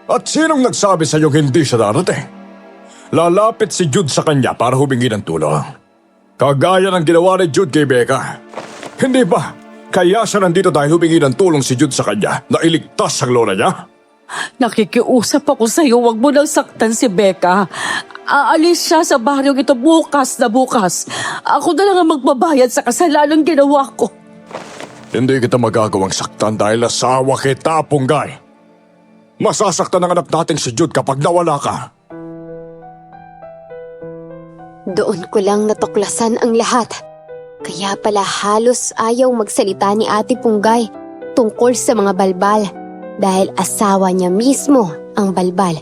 At sinong nagsabi sa iyong hindi siya darating? Lalapit si Jude sa kanya para humingi ng tulong. Kagaya ng ginawa ni Jude kay Becca. Hindi ba? Kaya siya nandito dahil humingi ng tulong si Jude sa kanya na iligtas ang lola niya? Nakikiusap ako sa'yo, huwag mo nang saktan si Becca. Aalis siya sa baryong ito bukas na bukas. Ako na lang ang magbabayad sa kasalanang ginawa ko. Hindi kita magagawang saktan dahil asawa kita, Punggay. Masasaktan ang anak nating si Jude kapag nawala ka. Doon ko lang natuklasan ang lahat. Kaya pala halos ayaw magsalita ni Ate Punggay tungkol sa mga balbal dahil asawa niya mismo ang balbal.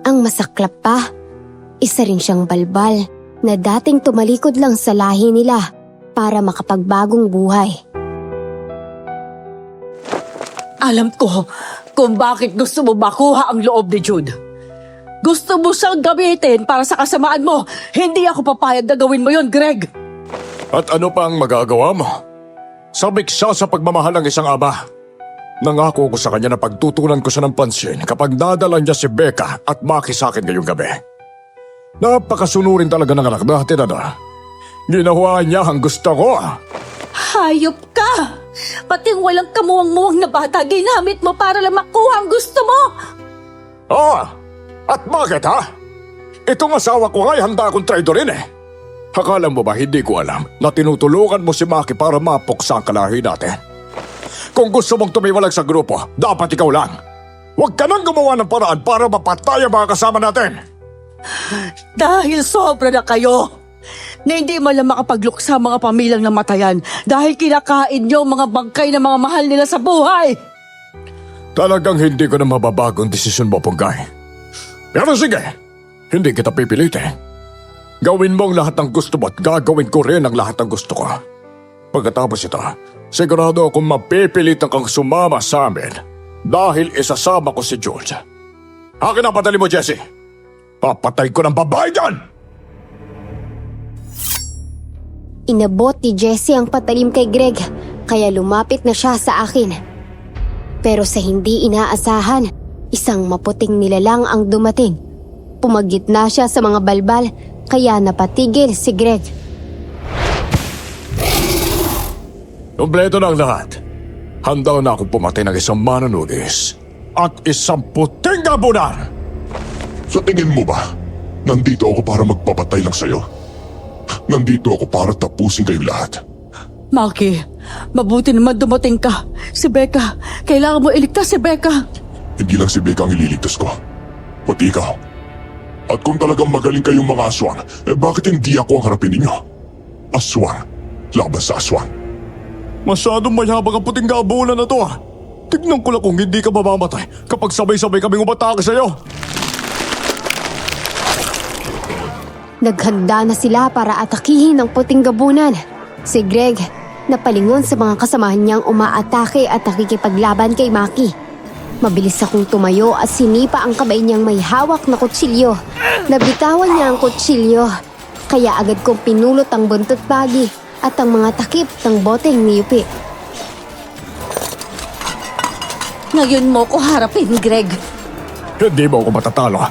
Ang masaklap pa, isa rin siyang balbal na dating tumalikod lang sa lahi nila para makapagbagong buhay. Alam ko kung bakit gusto mo makuha ang loob ni Jude. Gusto mo siyang gamitin para sa kasamaan mo. Hindi ako papayag na gawin mo yon, Greg. At ano pa ang magagawa mo? Sabik siya sa pagmamahal ng isang ama. Nangako ko sa kanya na pagtutunan ko siya ng pansin kapag nadala niya si Becca at Maki sa akin ngayong gabi. Napakasunurin talaga ng anak natin, ano? Ginawa niya ang gusto ko. Hayop ka! Pati ang walang kamuwang-muwang na bata ginamit mo para lang makuha ang gusto mo! At bakit, ha? Itong asawa ko nga'y handa akong traidorin eh. Akala mo ba hindi ko alam na tinutulungan mo si Maki para mapuksa ang kalahi natin? Kung gusto mong tumiwalag sa grupo, dapat ikaw lang. Huwag ka nang gumawa ng paraan para mapatay ang mga kasama natin. Dahil sobra na kayo, na hindi man lang makapagluksa mga pamilyang namatayan dahil kinakain niyo ang mga bangkay ng mga mahal nila sa buhay. Talagang hindi ko na mababago ang desisyon mo, Punggay. Pero sige, hindi kita pipilitin. Gawin mo ang lahat ng gusto mo at gagawin ko rin ang lahat ng gusto ko. Pagkatapos ito, sigurado akong mapipilitan kang sumama sa amin dahil isasama ko si Jude. Akin ang padali mo, Jessie. Papatay ko ng babae dyan! Inabot ni Jessie ang patalim kay Greg kaya lumapit na siya sa akin. Pero sa hindi inaasahan, isang maputing nilalang ang dumating. Pumagitna siya sa mga balbal kaya napatigil si Greg. Kompleto na ang lahat. Handa na akong pumatay ng isang manunugis at isang puting gabunan. Sa tingin mo ba, nandito ako para magpapatay lang sa'yo? Nandito ako para tapusin kayong lahat. Maki, mabuti naman dumating ka. Si Becca, kailangan mo iligtas si Becca. Hindi lang si Becca ang ililigtas ko, pati ikaw. At kung talagang magaling kayong mga aswang, bakit hindi ako ang harapin ninyo? Aswang, laban sa aswang. Masyadong mayabang ang puting gabunan na to. Tignan ko lang kung hindi ka mamamatay kapag sabay-sabay kaming umatake sa'yo. Naghanda na sila para atakihin ang puting gabunan. Si Greg, napalingon sa mga kasamahan niyang umaatake at nakikipaglaban kay Maki. Mabilis akong tumayo at sinipa ang kamay niyang may hawak na kutsilyo. Nabitawan niya ang kutsilyo, kaya agad kong pinulot ang buntot bagi at ang mga takip ng boteng niyupi. Ngayon mo ko harapin, Greg. Hindi mo ako matatalo.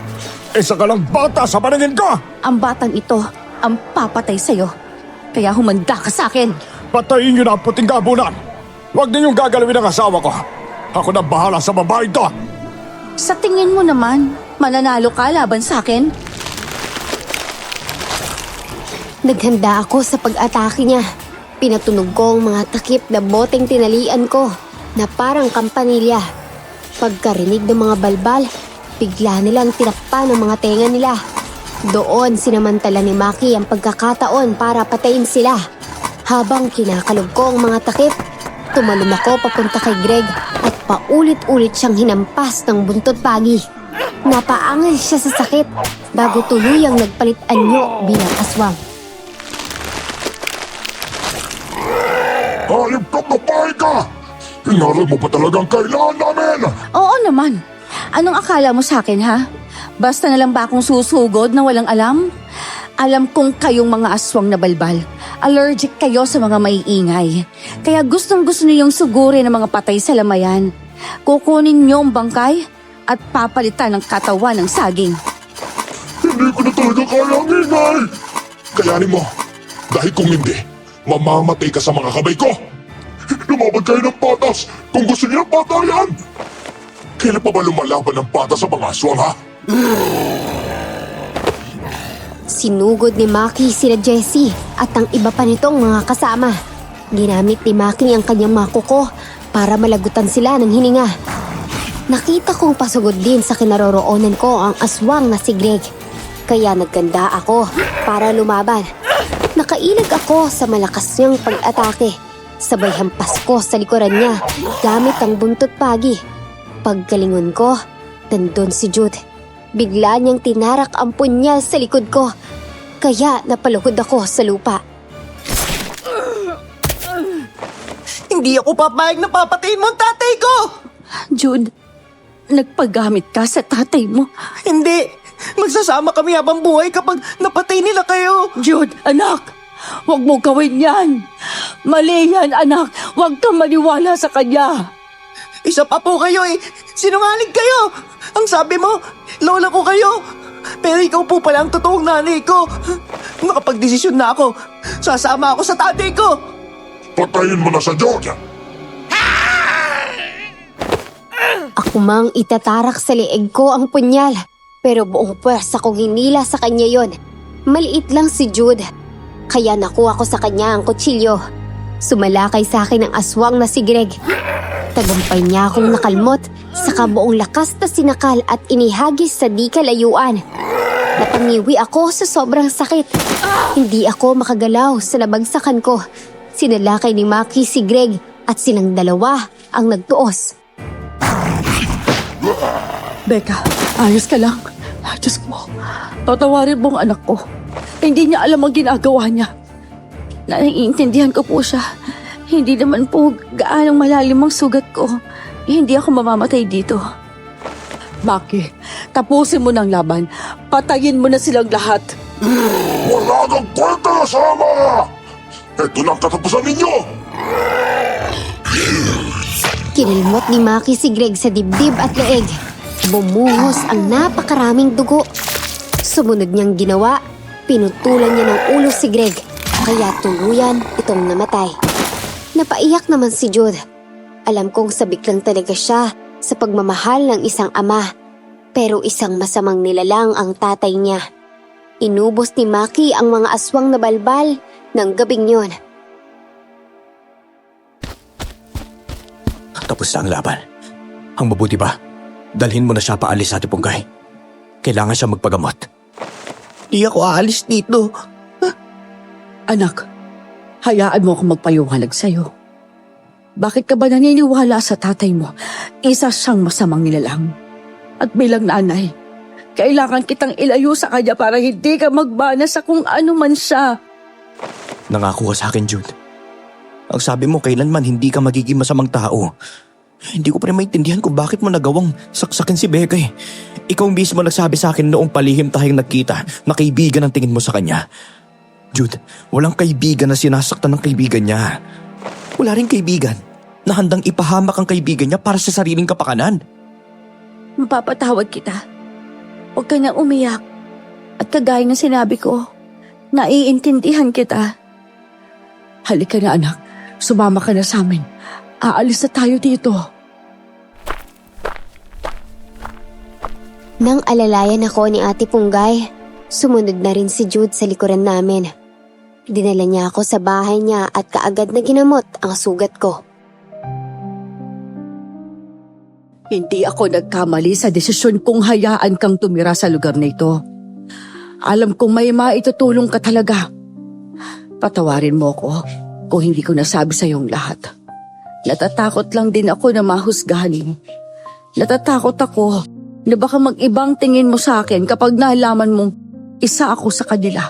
Isa ka lang bata sa paningin ko! Ang batang ito ang papatay sa'yo. Kaya humanda ka sa akin. Patayin niyo na ang puting gabunan! Huwag ninyong gagalawin ang asawa ko! Ako na bahala sa babae to! Sa tingin mo naman, mananalo ka laban sa akin? Naghanda ako sa pag-atake niya. Pinatunog ko ang mga takip na boteng tinalian ko na parang kampanilya. Pagkarinig ng mga balbal, bigla nilang tinakpan ang mga tenga nila. Doon sinamantala ni Maki ang pagkakataon para patayin sila. Habang kinakalog ko ang mga takip, tumalon ako papunta kay Greg at paulit-ulit siyang hinampas ng buntot pagi. Napaangal siya sa sakit bago tuluyang nagpalit anyo bilang aswang. Hayop ka, babae ka! Inaral mo pa talagang kailangan namin! Oo naman. Anong akala mo sa akin, ha? Basta na lang ba akong susugod na walang alam? Alam kong kayong mga aswang na balbal. Allergic kayo sa mga maiingay. Kaya gustong-gusto niyong sugurin ang mga patay sa lamayan. Kukunin niyo ang bangkay at papalitan ng katawan ng saging. Hindi ko na talaga kaya ang ingay! Kayanin mo, dahil kung hindi, mamamatay ka sa mga kamay ko! Lumaban kayo ng patas kung gusto niyo ng patayan! Kailan pa ba lumalaban ng patas sa mga aswang, ha? Sinugod ni Maki sila Jessie at ang iba pa nitong mga kasama. Ginamit ni Maki ang kanyang makuko para malagutan sila ng hininga. Nakita kong pasugod din sa kinaroroonan ko ang aswang na si Greg. Kaya nagganda ako para lumaban. Nakailag ako sa malakas niyang pag-atake. Sabay hampas ko sa likuran niya gamit ang buntot pagi. Paggalingon ko, nandun si Jude. Bigla niyang tinarak ang punyal sa likod ko. Kaya napalugod ako sa lupa. Hindi ako papayag na papatayin mo ang tatay ko! Jude, nagpagamit ka sa tatay mo. Hindi! Magsasama kami habang buhay kapag napatay nila kayo! Jude, anak, huwag mo gawin yan. Mali yan, anak. Huwag kang maniwala sa kanya. Isa pa po kayo eh! Sinungaling kayo! Ang sabi mo, lola ko kayo! Pero ikaw po pala ang totoong nanay ko! Nakapagdesisyon na ako. Sasama ako sa tatay ko! Patayin mo na sa Georgia! Ako mang itatarak sa leeg ko ang punyal. Pero buong pwersa kong hinila sa kanya yon. Maliit lang si Jude. Kaya nakuha ko sa kanya ang kutsilyo. Sumalakay sa akin ang aswang na si Greg. Tagumpay niya akong nakalmot sa kabuong lakas na sinakal at inihagis sa di kalayuan. Napangiwi ako sa sobrang sakit. Hindi ako makagalaw sa nabagsakan ko. Sinalakay ni Maki si Greg at silang dalawa ang nagtuos. Becca, ayos ka lang. Diyos ko, tatawarin mo ang anak ko. Hindi niya alam ang ginagawa niya. Naiintindihan ko po siya. Hindi naman po gaanong malalim ang sugat ko. Hindi ako mamamatay dito. Maki, tapusin mo ng laban. Patayin mo na silang lahat. Wala kang kwenta, sama! Ito na ang katapusan ninyo! Kinilmot ni Maki si Greg sa dibdib at leeg. Bumuhos ang napakaraming dugo. Sumunod niyang ginawa, pinutulan niya ng ulo si Greg. Kaya tuluyan itong namatay. Napaiyak naman si Jude. Alam kong sabik lang talaga siya sa pagmamahal ng isang ama. Pero isang masamang nilalang ang tatay niya. Inubos ni Maki ang mga aswang na balbal ng gabing yon. Tapos na ang laban. Ang mabuti pa, dalhin mo na siya paalis sa Punggay. Kailangan siya magpagamot. Di ako aalis dito. Anak, hayaan mo akong magpayuhalag sa'yo. Bakit ka ba naniniwala sa tatay mo? Isa siyang masamang nilalang. At bilang nanay, kailangan kitang ilayo sa kanya para hindi ka magbana sa kung ano man siya. Nangako ka sa akin, Jude. Ang sabi mo, kailanman hindi ka magiging masamang tao. Hindi ko pa rin maintindihan kung bakit mo nagawang saksakin si Becca eh. Ikaw mismo nagsabi sa akin noong palihim tayong nagkita na kaibigan ang tingin mo sa kanya. Jude, walang kaibigan na sinasaktan ng kaibigan niya. Wala rin kaibigan na handang ipahamak ang kaibigan niya para sa sariling kapakanan. Mapapatawad kita. Huwag ka nang umiyak. At kagaya ng sinabi ko, naiintindihan kita. Halika na anak, sumama ka na sa amin. Aalis na tayo dito. Nang alalayan ako ni Ate Punggay, sumunod na rin si Jude sa likuran namin. Dinala niya ako sa bahay niya at kaagad na ginamot ang sugat ko. Hindi ako nagkamali sa desisyon kong hayaan kang tumira sa lugar na ito. Alam kong may maitutulong ka talaga. Patawarin mo ko kung hindi ko nasabi sa iyong lahat. Natatakot lang din ako na mahusgahan mo. Natatakot ako na baka mag-ibang tingin mo sa akin kapag nalaman mong isa ako sa kanila.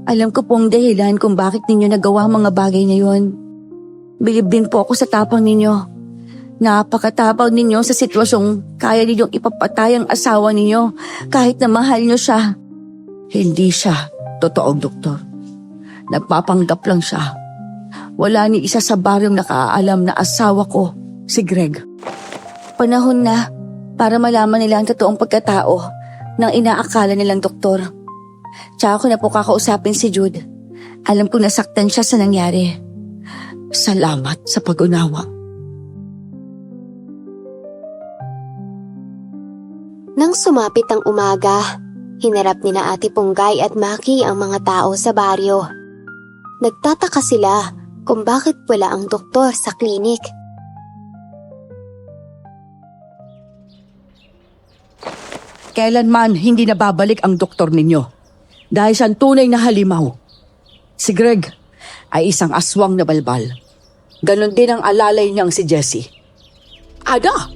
Alam ko pong dahilan kung bakit ninyo nagawa ang mga bagay na yun. Bilib din po ako sa tapang ninyo. Napakatapang ninyo sa sitwasyong kaya ninyong ipapatay ang asawa ninyo kahit na mahal nyo siya. Hindi siya totoong doktor. Nagpapanggap lang siya. Wala ni isa sa baryong nakaalam na asawa ko, si Greg. Panahon na para malaman nila ang totoong pagkatao ng inaakala nilang doktor. Tsaka ko na po kakausapin si Jude. Alam ko nasaktan siya sa nangyari. Salamat sa pag-unawa. Nang sumapit ang umaga, hinarap ni na Ate Punggay at Maki ang mga tao sa baryo. Nagtataka sila kung bakit wala ang doktor sa klinik. Kailanman hindi na babalik ang doktor ninyo dahil siyang tunay na halimaw. Si Greg ay isang aswang na balbal. Ganon din ang alalay niyang si Jessie. Ada!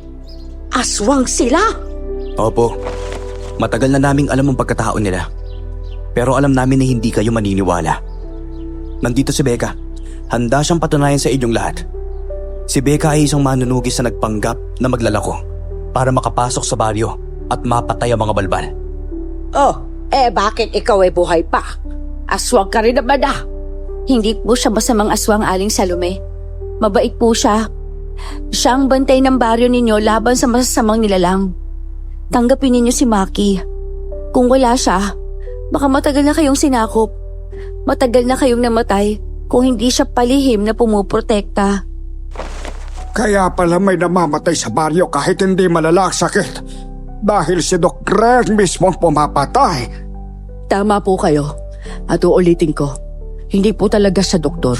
Aswang sila! Opo, matagal na naming alam ang pagkatao nila. Pero alam namin na hindi kayo maniniwala. Nandito si Becca. Handa siyang patunayan sa inyong lahat. Si Becca ay isang manunugis na nagpanggap na maglalako para makapasok sa baryo at mapatay ang mga balbal. Oh, bakit ikaw ay buhay pa? Aswang ka rin naman ah. Hindi po siya masamang aswang, Aling Salome. Mabait po siya. Siya ang bantay ng baryo ninyo laban sa masasamang nilalang. Tanggapin ninyo si Maki. Kung wala siya, baka matagal na kayong sinakop. Matagal na kayong namatay kung hindi siya palihim na pumuprotekta. Kaya pala may namamatay sa baryo kahit hindi malala ang sakit. Dahil si Doc Greg mismo ang pumapatay. Tama po kayo. At uulitin ko, hindi po talaga siya doktor.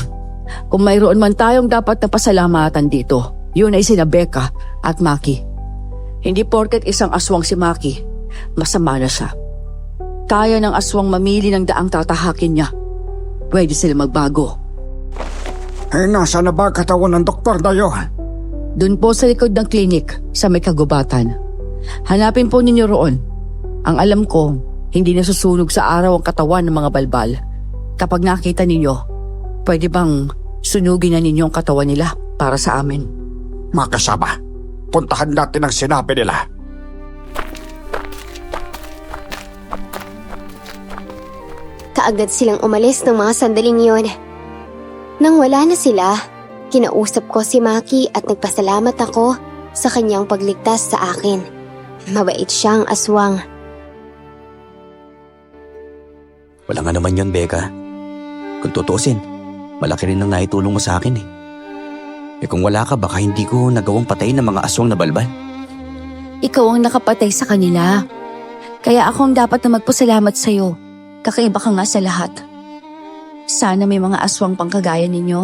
Kung mayroon man tayong dapat na pasalamatan dito, yun ay sina Becca at Maki. Hindi porket isang aswang si Maki, masama na siya. Kaya ng aswang mamili ng daang tatahakin niya. Pwede sila magbago. Nasa na ba katawan ng doktor na yun? Doon po sa likod ng klinik sa may kagubatan. Hanapin po ninyo roon. Ang alam ko, hindi nasusunog sa araw ang katawan ng mga balbal. Kapag nakita ninyo, pwede bang sunugin na ninyo ang katawan nila para sa amin? Makasama, puntahan natin ang sinabi nila. Kaagad silang umalis ng mga sandaling yon. Nang wala na sila, kinausap ko si Maki at nagpasalamat ako sa kanyang pagligtas sa akin. Mabait siyang aswang. Wala nga naman yun, Becca. Kung tutuusin, malaki rin ang naitulong mo sa akin eh. Kung wala ka, baka hindi ko nagawang patayin ng mga aswang na balbal. Ikaw ang nakapatay sa kanila. Kaya ako ang dapat na magpasalamat sa'yo. Kakaiba ka nga sa lahat. Sana may mga aswang pang kagaya ninyo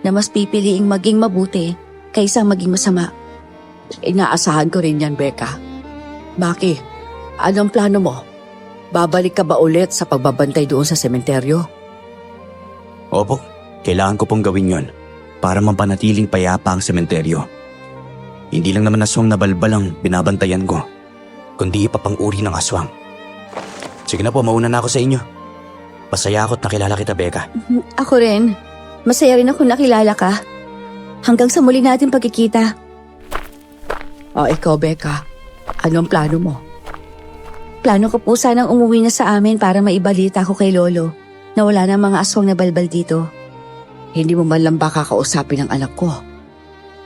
na mas pipiliing maging mabuti kaysa maging masama. Inaasahan ko rin yan, Becca. Maki, anong plano mo? Babalik ka ba ulit sa pagbabantay doon sa sementeryo? Opo, kailangan ko pong gawin yon para mapanatiling payapa ang sementeryo. Hindi lang naman aswang na balbal ang binabantayan ko, kundi ipapang-uri ng aswang. Sige na po, mauna na ako sa inyo. Masaya ako at nakilala kita, Becca. Ako rin. Masaya rin ako nakilala ka. Hanggang sa muli natin pagkikita. O ikaw, Becca, anong plano mo? Plano ko po sanang umuwi na sa amin para maibalita ko kay Lolo na wala na mga aswang na balbal dito. Hindi mo man lang ba kakausapin ang anak ko?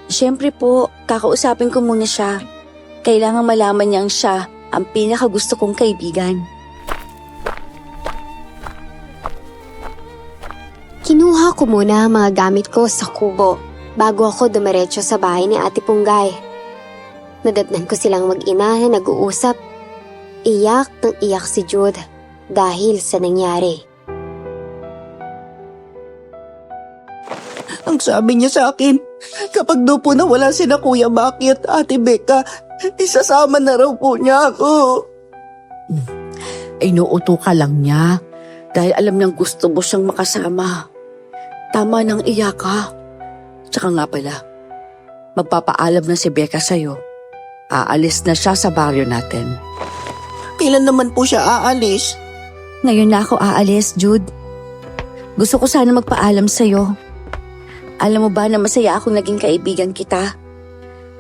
Siyempre po, kakausapin ko muna siya. Kailangan malaman niyang siya ang pinakagusto kong kaibigan. Kinuha ko muna ang mga gamit ko sa kubo bago ako dumiretso sa bahay ni Ate Punggay. Nadatnan ko silang mag-ina na nag-uusap. Iyak ng iyak si Jude dahil sa nangyari. Ang sabi niya sa akin, kapag daw po nawala sina Kuya Maki at Ate Becca, isasama na raw po niya ako. Inuuto ka lang niya dahil alam niyang gusto mo siyang makasama. Tama nang iyak ka. Tsaka nga pala, magpapaalam na si Becca sa'yo. Aalis na siya sa baryo natin. Kailan naman po siya aalis? Ngayon na ako aalis, Jude. Gusto ko sana magpaalam sa'yo. Alam mo ba na masaya akong naging kaibigan kita?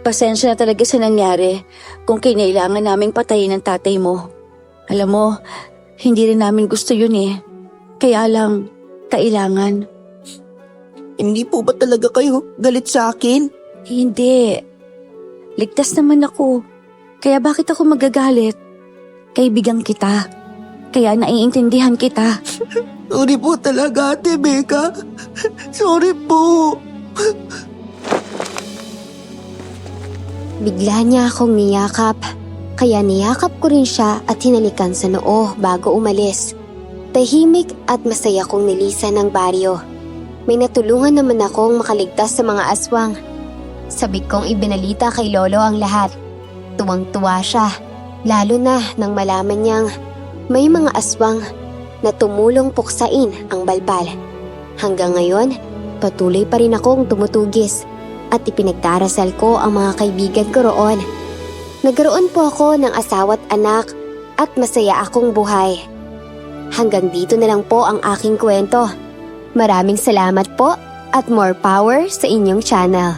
Pasensya na talaga sa nangyari kung kinailangan naming patayin ang tatay mo. Alam mo, hindi rin namin gusto yun eh. Kaya lang, kailangan. Hindi po ba talaga kayo galit sa akin? Hindi. Ligtas naman ako. Kaya bakit ako magagalit? Kaibigan kita. Kaya naiintindihan kita. Sorry po talaga, Ate Becca. Sorry po. Bigla niya akong niyakap. Kaya niyakap ko rin siya at hinalikan sa noo bago umalis. Tahimik at masaya kong nilisan ng baryo. May natulungan naman akong makaligtas sa mga aswang. Sabik kong ibinalita kay Lolo ang lahat. Tuwang-tuwa siya, lalo na nang malaman niyang may mga aswang na tumulong puksain ang balbal. Hanggang ngayon, patuloy pa rin akong tumutugis at ipinagdarasal ko ang mga kaibigan ko roon. Nagkaroon po ako ng asawa't anak at masaya akong buhay. Hanggang dito na lang po ang aking kwento. Maraming salamat po at more power sa inyong channel.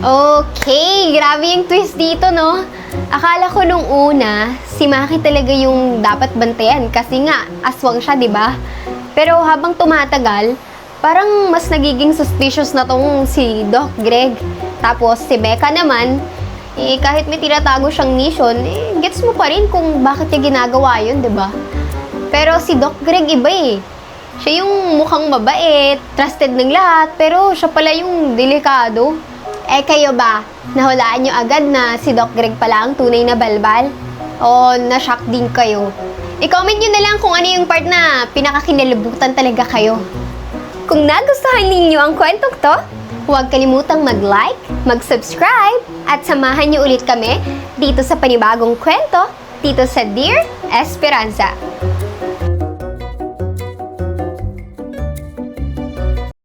Okay, grabe yung twist dito, no? Akala ko nung una, si Maki talaga yung dapat bantayan kasi nga, aswang siya, di ba? Pero habang tumatagal, parang mas nagiging suspicious na tong si Doc Greg. Tapos si Becca naman, kahit may tinatago siyang mission, gets mo pa rin kung bakit niya ginagawa yun, di ba? Pero si Doc Greg iba eh. Siya yung mukhang mabait, trusted ng lahat, pero siya pala yung delikado. Kayo ba? Nahulaan nyo agad na si Doc Greg pala ang tunay na balbal? O na-shock din kayo? I-comment nyo na lang kung ano yung part na pinakakinalibutan talaga kayo. Kung nagustuhan ninyo ang kwentong to, huwag kalimutang mag-like, mag-subscribe, at samahan nyo ulit kami dito sa panibagong kwento dito sa Dear Esperanza.